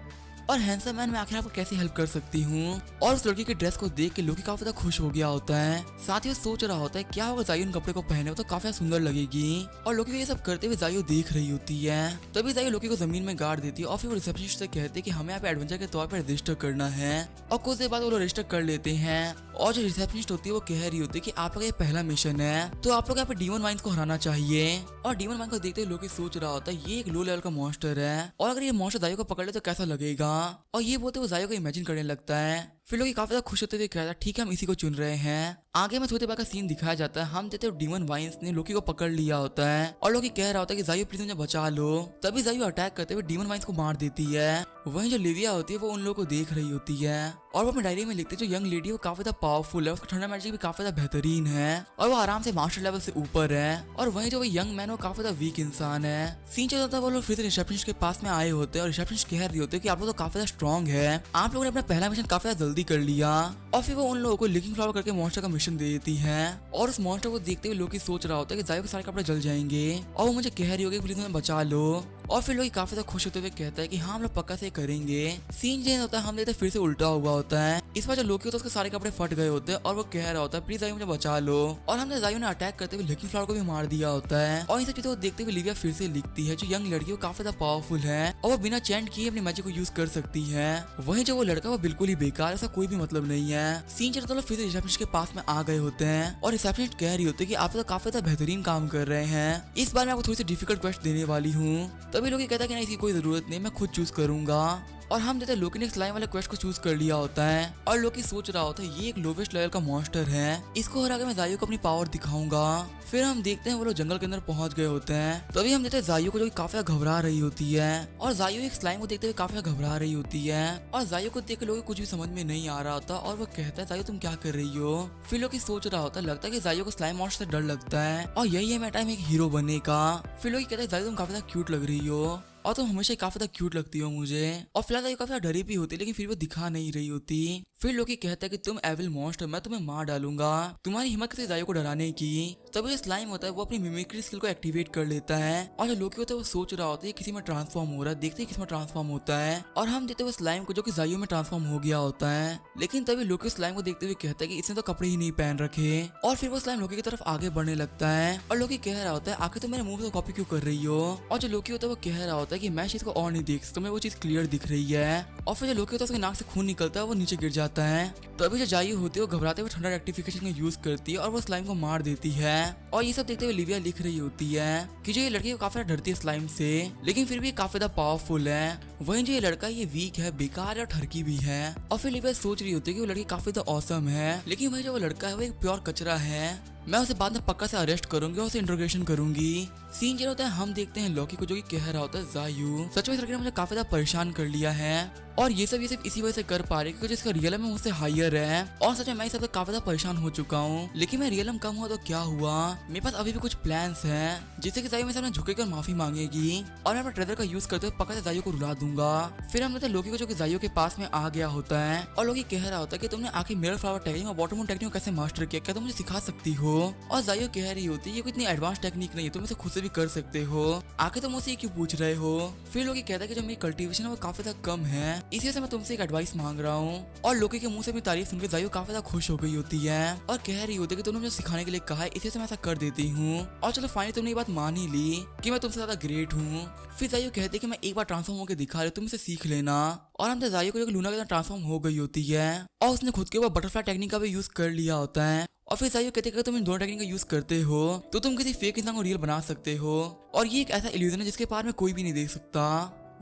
और हैंडसम मैन मैं आखिर आपको कैसे हेल्प कर सकती हूँ। और उस लड़की के ड्रेस को देख के लोकी काफी ज्यादा खुश हो गया होता है, साथ ही वो सोच रहा होता है क्या होगा जायू उन कपड़े को पहने हो तो काफी सुंदर लगेगी। और लोकी को ये सब करते हुए जायू देख रही होती है, तभी जायू लोकी को जमीन में गाड़ देती है और फिर वो रिसेप्शनिस्ट से कहते हैं कि हमें यहाँ पे एडवेंचर के तौर पर रजिस्टर करना है और कुछ देर बाद वो लोग रजिस्टर कर लेते हैं। और जो रिसेप्शनिस्ट होती है वो कह रही होती है कि आप लोग ये पहला मिशन है तो आप लोग यहाँ पे डीमन वाइन्स को हराना चाहिए। और डीमन वाइन को देखते हुए लोकी सोच रहा होता है ये एक लो लेवल का मॉन्स्टर है और अगर ये मॉन्स्टर जायू को पकड़ ले तो कैसा लगेगा। और ये बोलते वो जायू को इमेजिन करने लगता है फिर लोग काफी ज्यादा खुश होते हुए कहता है ठीक है हम इसी को चुन रहे हैं। आगे में थोड़ी देर बाद का सीन दिखाया जाता है, हम देते डीमन वाइन्स ने लोकी को पकड़ लिया होता है और लोकी कह रहा होता है कि जायु प्लीज मुझे बचा लो। तभी जायु अटैक करते हुए डीमन वाइन्स को मार देती है। वहीं जो लिविया होती है वो उन लोगों को देख रही होती है और वो अपनी डायरी में लिखती है जो यंग लेडी है वो काफी ज्यादा पावरफुल है, उसका ठंडा मैजिक भी काफी ज्यादा बेहतरीन है और वो आराम से मास्टर लेवल से ऊपर है। और वहीं जो वो यंग मैन वो काफी ज्यादा वीक इंसान है। सीन चल जाता है वो लोग फिर से रिसेप्शनिस्ट के पास में आए होते हैं और रिसेप्शनिस्ट कह रही होती है कि आप लोग तो काफी ज्यादा स्ट्रॉन्ग है, आप लोगों ने अपना पहला मिशन काफी ज्यादा जल्दी कर लिया। और फिर वो उन लोगों को लिकिंग फ्लावर करके मॉन्स्टर का मिशन दे देती है और उस मॉन्स्टर को देखते हुए लोकी सोच रहा होता है कि जायु के सारे कपड़े जल जाएंगे और वो मुझे कह रही होगी प्लीज मुझे बचा लो। और फिर लोग काफी ज्यादा खुश होते हुए कहता है कि हाँ हम लोग पक्का से करेंगे। सीन चेंज होता है, हम देखते फिर से उल्टा हुआ होता है। इस बार जो लोकी होता है उसके सारे कपड़े फट गए होते हैं और वो कह रहा होता है प्लीज जायु मुझे बचा लो। और हमने जायु ने अटैक करते हुए लिकिंग फ्लावर को भी मार दिया होता है। और इन सब चीजों को देखते हुए लिविया फिर से लिखती है जो यंग लड़की वो काफी ज्यादा पावरफुल है और वो बिना चैंट किए अपनी मैजिक को यूज कर सकती है। वहीं जो वो लड़का वो बिल्कुल ही बेकार, ऐसा कोई भी मतलब नहीं है। सीन चलता लोग फिर से रिसेप्शनिस्ट के पास में आ गए होते हैं और रिसेप्शनिस्ट कह रही होती है कि आप तो काफी ज्यादा बेहतरीन काम कर रहे हैं, इस बार मैं आपको थोड़ी सी डिफिकल्ट क्वेश्चन देने वाली हूँ। तभी लोग कहता है कि नहीं इसकी कोई जरूरत नहीं, मैं खुद चूज करूंगा। और हम देते लोकी ने स्लाइम वाले क्वेस्ट को चूज कर लिया होता है और लोकी सोच रहा होता है ये एक लोवेस्ट लेवल का मॉन्स्टर है, इसको हरा के मैं जायु को अपनी पावर दिखाऊंगा। फिर हम देखते हैं वो लोग जंगल के अंदर पहुंच गए होते हैं। तभी हम देखते हैं जायु को जो काफी घबरा रही होती है और जायु एक स्लाइम को देखते हुए काफी घबरा रही होती है और जायु को देख के लोग कुछ भी समझ में नहीं आ रहा होता और वो कहता है जायु तुम क्या कर रही हो। फिर लोग सोच रहा होता है लगता है कि जायु को स्लाइम मॉन्स्टर से डर लगता है और यही है मेरा टाइम एक हीरो बनने का। फिर लोग कहता है जायु तुम काफी ज्यादा क्यूट लग रही हो और तुम हमेशा काफी ज्यादा क्यूट लगती हो मुझे। और फिलहाल ये काफी ज्यादा डरी भी होती है लेकिन फिर वो दिखा नहीं रही होती। फिर लोकी कहता है कि तुम एविल मॉन्स्टर, मैं तुम्हें मार डालूंगा, तुम्हारी हिम्मत कैसे जायु को डराने की। तभी जो स्लाइम होता है वो अपनी मिमिक्री स्किल को एक्टिवेट कर लेता है और जो लोकी होता है वो सोच रहा होता है किसी में ट्रांसफॉर्म हो रहा है, देखते हैं किस में ट्रांसफॉर्म होता है। और हम देखते हुए स्लाइम को जो कि जायु में ट्रांसफॉर्म हो गया होता है। लेकिन तभी लोकी स्लाइम को देखते हुए कहता है कि इसने तो कपड़े ही नहीं पहन रखे और फिर वो स्लाइम लोकी की तरफ आगे बढ़ने लगता है और लोकी कह रहा होता है आखिर तुम मेरे मुंह से कॉपी क्यों कर रही हो। और जो लोकी होता है वो कह रहा होता है कि मैं चीज को और नहीं देख सकता, तुम्हें वो चीज क्लियर दिख रही है। और फिर जो लोकी होता है उसके नाक से खून निकलता है, वो नीचे गिर जाता है। तभी जो जायु होती है वो घबराते हुए ठंडा रेक्टिफिकेशन का यूज करती है और वो स्लाइम को मार देती है। और ये सब देखते हुए लिविया लिख रही होती है कि जो ये लड़की काफी डरती है स्लाइम से लेकिन फिर भी काफी ज्यादा पावरफुल है। वहीं जो ये लड़का ये वीक है, बेकार और ठरकी भी है। और फिर लिविया सोच रही होती है कि वो लड़की काफी ज्यादा ऑसम है लेकिन वही जो वो लड़का है वो एक प्योर कचरा है, मैं उसे बाद में पक्का से अरेस्ट करूंगी और उसे इंट्रोगेशन करूंगी। सीन चल होता है, हम देखते हैं लॉकी को जो कि कह रहा होता है जायु सच में इस लड़के ने मुझे काफी ज्यादा परेशान कर लिया है और ये सब इसी वजह से कर पा रही है क्योंकि इसका रियल में मुझसे हायर है और सच में मैं इस सबसे काफी ज्यादा परेशान हो चुका हूँ। लेकिन मैं रियल में कम हुआ तो क्या हुआ, मेरे पास अभी भी कुछ प्लान्स हैं जिससे कि जायु मेरे सामने झुकेगी और माफी मांगेगी और मैं अपने ट्रेजर का यूज करते हुए पक्का से जायु को रुला दूंगा। फिर हम देखते हैं लोकी को जो कि जायु के पास में आ गया होता है और लोकी कह रहा होता है कि तुमने आखिर मिरर फ्लावर टेक्निक और वाटर मून टेक्निक कैसे मास्टर किया, क्या तुम मुझे सिखा सकती हो। और जायु कह रही होती है ये कोई इतनी एडवांस टेक्निक नहीं है, तुम इसे खुद से भी कर सकते हो, आखिर तुम मुझसे क्यों पूछ रहे हो। फिर लोकी कहता है कि जो मेरी कल्टीवेशन है वो काफी ज्यादा कम है, इसी से मैं तुमसे एक एडवाइस मांग रहा हूँ। और लोकी के मुंह से भी तारीफ सुनकर जायु काफी ज्यादा खुश हो गई होती है और कह रही होती है कि तुमने मुझे सिखाने के लिए कहा है इसी से मैं ऐसा कर देती हूँ। और चलो फाइनली तुमने ये बात मान ही ली कि मैं तुमसे ज्यादा ग्रेट हूँ। फिर जायु कहती है कि मैं एक बार ट्रांसफॉर्म होकर दिखा रही हूँ, तुम इसे सीख लेना। और हम जायु को जो लूना के साथ ट्रांसफॉर्म हो गई होती है और उसने खुद के ऊपर बटरफ्लाई टेक्निक का भी यूज कर लिया होता है। और फिर जायु कहते हैं कि तुम इन दोनों टेक्निक का यूज करते हो तो तुम किसी फेक इंसान को रियल बना सकते हो और ये एक ऐसा इल्यूजन है जिसके पार में कोई भी नहीं देख सकता।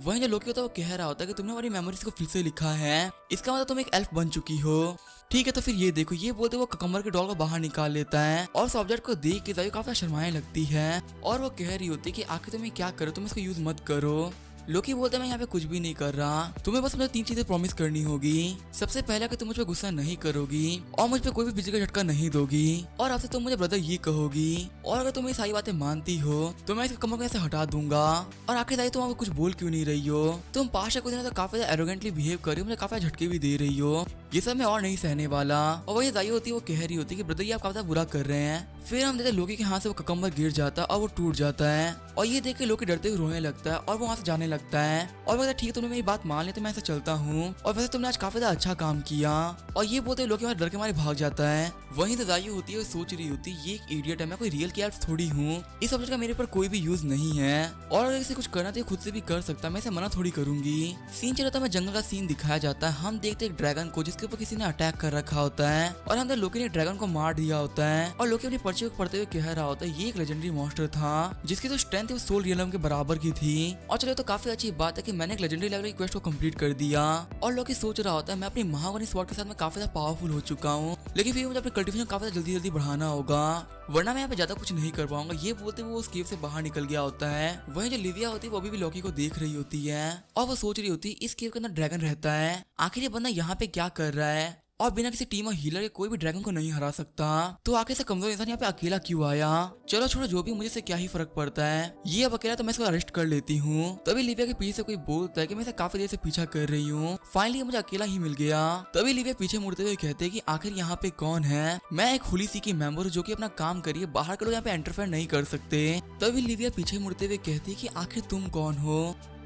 वहीं जो लोकी होता है वो कह रहा होता है कि तुमने हमारी मेमोरीज को फिर से लिखा है, इसका मतलब तुम एक एल्फ बन चुकी हो। ठीक है तो फिर ये देखो, ये बोलते वो ककम्बर के डॉल को बाहर निकाल लेता है और उस ऑब्जेक्ट को देख के जायु काफी शर्माने लगती है और वो कह रही होती है कि आखिर तुम क्या करो, तुम इसको यूज मत करो। लोकी बोलता है मैं यहाँ पे कुछ भी नहीं कर रहा, तुम्हें बस मुझे 3 चीजें प्रॉमिस करनी होगी। सबसे पहला कि तुम मुझ पे गुस्सा नहीं करोगी और मुझ पे कोई भी बिजली का झटका नहीं दोगी और अब से तुम मुझे ब्रदर ये कहोगी और अगर तुम ये सारी बातें मानती हो तो मैं इस कमर को ऐसे हटा दूंगा। और आखिर तुम आपको कुछ बोल क्यों नहीं रही हो, तुम पास कुछ दिनों तक काफी एरोगेंटली बिहेव कर रही हो, मुझे काफी झटके भी दे रही हो, ये सब मैं और नहीं सहने वाला। और वही जायु होती है वो कह रही होती है कि ब्रदर ये आप काफी बुरा कर रहे हैं। फिर हम देखते लोकी के हाथ से वो ककम्बर गिर जाता है और वो टूट जाता है और ये देख के लोकी डरते हुए रोने लगता है और वो वहां से जाने लगता है और वो ठीक है तुमने मेरी बात मान ली तो मैं ऐसा चलता हूँ और वैसे तुमने आज काफी ज्यादा अच्छा काम किया। और ये बोलते लोकी हमारे डर के मारे भाग जाता है। वहीं तो जायु होती है वो सोच रही होती है ये एक इडियट है, मैं कोई रियल की एल्फ थोड़ी हूँ, इस ऑब्जेक्ट का मेरे पर कोई भी यूज नहीं है और अगर इसे कुछ करना तो खुद से भी कर सकता, मैं इसे मना थोड़ी करूंगी। सीन चला था मैं जंगल का सीन दिखाया जाता है, हम देखते एक ड्रैगन को जिसके उसके ऊपर किसी ने अटैक कर रखा होता है और अंदर लोकी ने ड्रैगन को मार दिया होता है और लोकी अपनी पर्ची को पढ़ते हुए कह रहा होता है ये एक लेजेंडरी मॉन्स्टर था जिसकी तो स्ट्रेंथ वो सोल रियलम के बराबर की थी। और चलो तो काफी अच्छी बात है कि मैंने एक लेजेंडरी लेवल की क्वेस्ट को कंप्लीट कर दिया और लोकी सोच रहा होता है मैं अपनी महावाणी स्वॉर्ड के साथ मैं काफी ज्यादा पावरफुल हो चुका हूँ, लेकिन फिर मुझे अपनी कल्टीवेशन काफी जल्दी जल्दी बढ़ाना होगा वरना मैं यहाँ पे ज्यादा कुछ नहीं कर पाऊंगा। ये बोलते हुए वो उस केव से बाहर निकल गया होता है। वहीं जो लिविया होती है वो अभी भी लोकी को देख रही होती है और वो सोच रही होती है इस केव के अंदर ड्रैगन रहता है, आखिर ये बंदा यहाँ पे क्या कर रहा है और बिना किसी टीम और हीलर के कोई भी ड्रैगन को नहीं हरा सकता, तो आखिर से कमजोर इंसान यहाँ पे अकेला क्यों आया। चलो छोड़ो जो भी, मुझे से क्या ही फर्क पड़ता है, ये अब अकेला तो मैं इसको अरेस्ट कर लेती हूँ। तभी लिविया के पीछे से कोई बोलता है कि मैं इसे काफी देर से पीछा कर रही हूँ, फाइनली मुझे अकेला ही मिल गया। तभी लिविया पीछे मुड़ते हुए कहते हैं कि आखिर यहाँ पे कौन है। मैं एक होली सी की मेंबर जो कि अपना काम करिए, बाहर के लोग यहाँ पे इंटरफेयर नहीं कर सकते। तभी लिविया पीछे मुड़ते हुए कहती है कि आखिर तुम कौन हो।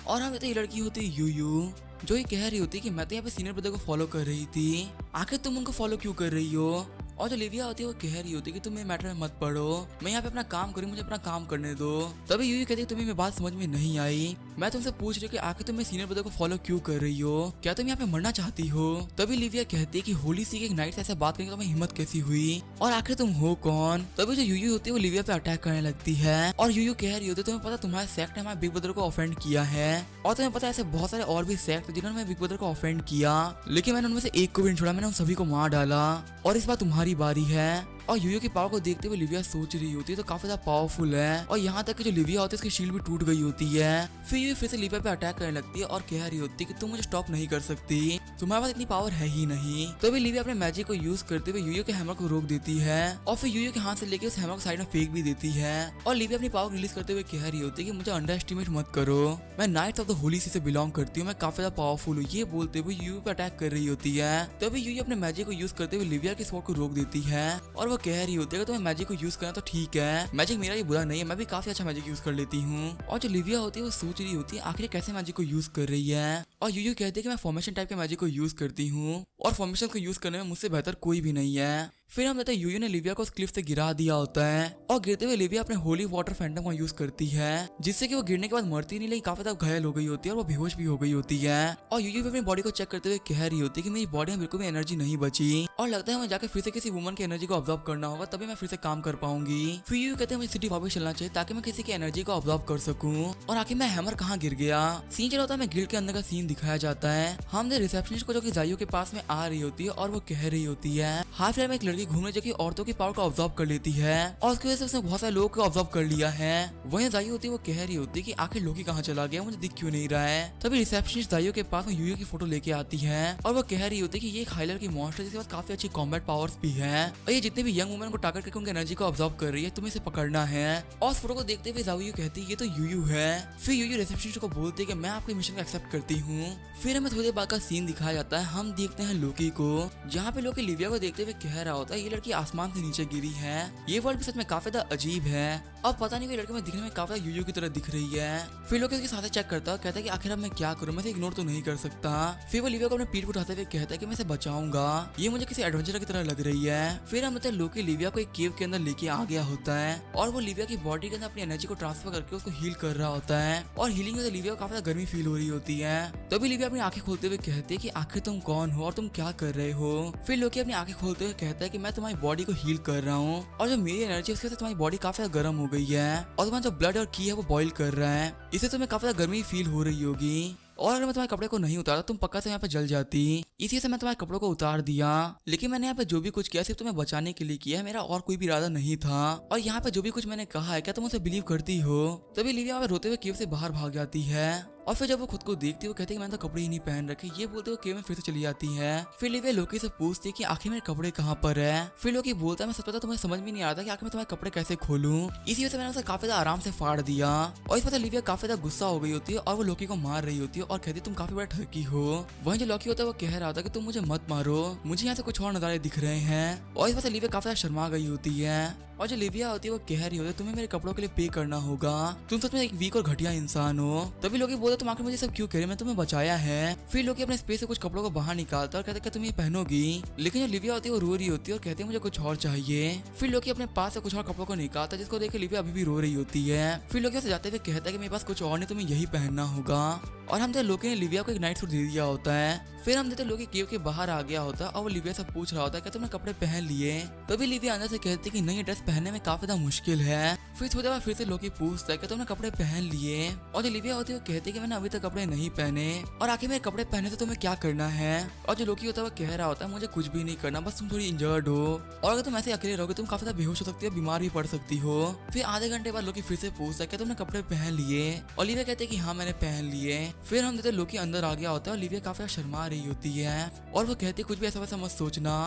और हम ये लड़की होती है यूयू जो ये कह रही होती है कि मैं तो यहाँ पे सीनियर ब्रदर को फॉलो कर रही थी, आखिर तुम उनको फॉलो क्यों कर रही हो। और जो लिविया होती है वो कह रही होती है कि तुम मेरे मैटर में मत पढ़ो, मैं यहाँ पे अपना काम करूँ, मुझे अपना काम करने दो। तभी यूयू कहती है तुम्हें मेरी बात समझ में नहीं आई, मैं तुमसे पूछ रही हूँ कि आखिर तुम मेरे सीनियर ब्रदर को फॉलो क्यों कर रही हो, क्या तुम यहाँ पे मरना चाहती हो। तभी लिविया कहती है कि होली सी के नाइट से ऐसे बात करने की तुम्हें हिम्मत कैसी हुई और आखिर तुम हो कौन। तभी जो यूयू होती है वो लिविया पे अटैक करने लगती है और यूयू कह रही होती है तुम्हें पता तुम्हारे सेक्ट ने हमारे बिग ब्रदर को ऑफेंड किया है और तुम्हें पता है ऐसे बहुत सारे और भी सेक्ट जिन्होंने बिग ब्रदर को ऑफेंड किया, लेकिन मैंने उनमें से एक को भी नहीं छोड़ा, मैंने उन सभी को मार डाला और इस बार तुम्हारी बारी है। और यूयू की पावर को देखते हुए लिविया सोच रही होती है तो काफी ज्यादा पावरफुल है और यहाँ तक कि जो लिविया होती है उसकी शील्ड भी टूट गई होती है। फिर यूयू फिर से लिविया पे अटैक करने लगती है और कह रही होती है कि तुम मुझे स्टॉप नहीं कर सकती, तुम्हारे पास इतनी पावर है ही नहीं। तो भी लिविया अपने मैजिक को यूज करते हुए यूयू के हैमर को रोक देती है और फिर यूयू के हाथ से लेके उस हैमर को साइड में फेंक भी देती है। और लिविया अपनी पावर रिलीज करते हुए कह रही होती है कि मुझे अंडर एस्टिमेट मत करो, मैं नाइट्स ऑफ द होली सी से बिलोंग करती हूँ, मैं काफी ज्यादा पावरफुल हूँ। ये बोलते हुए यूयू पे अटैक कर रही होती है। तभी यूयू अपने मैजिक को यूज करते हुए लिविया के स्वॉर्ड को रोक देती है और वो कह रही होती है मैजिक को यूज करना तो ठीक है, मैजिक मेरा ही बुरा नहीं है, मैं भी काफी अच्छा मैजिक यूज कर लेती हूँ। और जो लिविया होती है वो सोच रही होती है आखिर कैसे मैजिक को यूज कर रही है और यूयू कहती है कि मैं फॉर्मेशन टाइप के मैजिक को यूज करती हूँ और फॉर्मेशन को यूज करने में मुझसे बेहतर कोई भी नहीं है। फिर हम देखते हैं यूयू ने लिविया को उस क्लिफ से गिरा दिया होता है और गिरते हुए लिविया अपने होली वाटर फैंटम का यूज करती है जिससे कि वो गिरने के बाद मरती नहीं, लेकिन काफी ज्यादा घायल हो गई होती है और वो बेहोश भी हो गई होती है। और यूयू भी अपनी बॉडी को चेक करते हुए कह रही होती है कि मेरी बॉडी में बिल्कुल भी एनर्जी नहीं बची और लगता है मैं जाकर फिर से किसी वुमन की एनर्जी को ऑब्जर्व करना होगा तभी मैं फिर से काम कर पाऊंगी। फिर यूयू कहते हैं मुझे सिटी वापस चलना चाहिए ताकि मैं किसी की एनर्जी को ऑब्जर्व कर सकूं। और आखिर मैं हैमर कहाँ गिर गया। सीन चला होता है मैं गिल्ड के अंदर का सीन दिखाया जाता है। हमने रिसेप्शनिस्ट को जो कि जाइयो के पास में आ रही होती है और वो कह रही होती है हाफ में एक लड़की घूमने जो कि औरतों की पावर को ऑब्जर्व कर लेती है और उसकी वजह से उसने बहुत सारे लोगों को ऑब्जर्व कर लिया है। वहीं जाइयो होती है वो कह रही होती है कि आखिर लोकी कहाँ चला गया, मुझे दिख क्यों नहीं रहा है। तभी रिसेप्शनिस्ट जाइयो के पास में यूयू की फोटो लेके आती है और वो कह रही होती है कि ये एक हाइलर की मॉन्स्टर जिसके पास काफी अच्छी कॉम्बैट पावर्स भी है और ये जितने भी यंग वुमेन को टारगेट करके उनकी एनर्जी को ऑब्जर्व कर रही है, तुम्हें इसे पकड़ना है। और उस फोटो को देखते हुए जाइयो कहती है ये तो यूयू है। फिर यूयू रिसेप्शनिस्ट को बोलती है कि मैं आपके मिशन को एक्सेप्ट करती हूँ। फिर हमें थोड़ी देर बाद का सीन दिखाया जाता है। हम देखते हैं लोकी को जहाँ पे लोकी लिविया को देखते हुए कह रहा होता है ये लड़की आसमान से नीचे गिरी है, ये वर्ल्ड भी सच में काफी ज्यादा अजीब है। अब पता नहीं कोई लड़के में दिखने में काफी यूयू की तरह दिख रही है। फिर लोकी उसके साथ चेक करता है, कहता है कि आखिर अब मैं क्या करूँ, मैं इसे इग्नोर तो नहीं कर सकता। फिर वो लिविया को अपने पीठ पर उठाते हुए कहता है कि मैं इसे बचाऊंगा, ये मुझे किसी एडवेंचर की तरह लग रही है। फिर हम मतलब लोकी लिविया को एक केव के अंदर लेके आ गया होता है और वो लिविया की बॉडी के अंदर अपनी एनर्जी को ट्रांसफर करके उसको हील कर रहा होता है और हीलिंग में लिविया को काफी गर्मी फील हो रही होती है। तभी लिविया अपनी आंखें खोलते हुए कहती है कि आखिर तुम कौन हो और तुम क्या कर रहे हो। फिर लोकी अपनी आंखें खोलते हुए कहता है कि मैं तुम्हारी बॉडी को हील कर रहा हूँ और जो मेरी एनर्जी उसके तुम्हारी बॉडी काफी गर्म हो गई है और तुम्हारा जो ब्लड और की है वो बॉइल कर रहा है, इससे तुम्हें काफी गर्मी फील हो रही होगी और अगर मैं तुम्हारे कपड़े को नहीं उतारा तुम पक्का से यहाँ पे जल जाती, इसी से मैं तुम्हारे कपड़ों को उतार दिया। लेकिन मैंने यहाँ पे जो भी कुछ किया सिर्फ तुम्हें बचाने के लिए किया है, मेरा और कोई भी इरादा नहीं था। और यहाँ पे जो भी कुछ मैंने कहा है क्या तुम उसे बिलीव करती हो। तभी लिविया रोते हुए केव से बाहर भाग जाती है और फिर जब वो खुद को देखती है वो कहती है कि मैंने तो कपड़े ही नहीं पहन रखे। ये बोलते हुए केव में फिर से चली जाती है। फिर लिविया लोकी से पूछती है कि आखिर मेरे कपड़े कहाँ पर है। फिर लोकी बोलता है मैं सच पता तुम्हें समझ में नहीं आता कि आखिर मैं तुम्हारे कपड़े कैसे खोलूं, इसी वजह से मैंने उसे काफी ज्यादा आराम से फाड़ दिया। और इस वजह से लिविया काफी ज्यादा गुस्सा हो गई होती है और वो लोकी को मार रही होती है और कहती है तुम काफी बड़ा ठगी हो। वहीं जो लोकी होता है वो कह रहा होता है कि तुम मुझे मत मारो, मुझे यहाँ से कुछ और नजारे दिख रहे हैं और इस वजह से लिविया काफी ज्यादा शर्मा गई होती है। और जो लिविया होती है वो कह रही होती है तुम्हें मेरे कपड़ों के लिए पे करना होगा, तुम सच में एक वीक और घटिया इंसान हो। तभी लोकी बोलता तुम आखिर मुझे सब क्यों कह रहे, मैं तुम्हें बचाया है। फिर लोकी अपने स्पेस से कुछ कपड़ों को बाहर निकालता और कहता है तुम ये पहनोगी, लेकिन जो लिविया होती है वो रो रही होती है और कहती है मुझे कुछ और चाहिए। फिर लोकी अपने पास से कुछ और कपड़ों को निकालता है जिसको देख के लिविया अभी भी रो रही होती है। फिर लोकी उसे जाते हुए कहता है कि मेरे पास कुछ और नहीं, तुम्हें यही पहनना होगा। और हम लोकी ने लिविया को एक नाइट सूट दे दिया होता है। फिर हम देखते लोकी केव के बाहर आ गया होता है और वो लिविया से पूछ रहा होता है कि तुमने कपड़े पहन लिए। तभी लिविया अंदर से कहती है कि नहीं, ड्रेस पहनने में काफी ज्यादा मुश्किल है। फिर थोड़ी देर फिर से लोकी पूछता है कि तुमने कपड़े पहन लिए, और जो लिविया होती है वो कहती है कि मैंने अभी तक कपड़े नहीं पहने, और आखिर मेरे कपड़े पहने से तुम्हें क्या करना है। और जो लोकी होता है वो कह रहा होता है मुझे कुछ भी नहीं करना, बस तुम थोड़ी इंजर्ड हो, और अगर तुम ऐसे अकेले रहोगे तुम काफी ज्यादा बेहोश हो सकती हो, बीमार भी पड़ सकती हो। फिर आधे घंटे बाद लोकी फिर से पूछता है कि तुमने कपड़े पहन लिए, और लिविया कहते हैं कि हाँ मैंने पहन लिए। फिर हम देखते लोकी अंदर आ गया होता है और लिविया काफी शर्मा रही होती है, और वो कहती है कुछ भी ऐसा वैसा मत सोचना,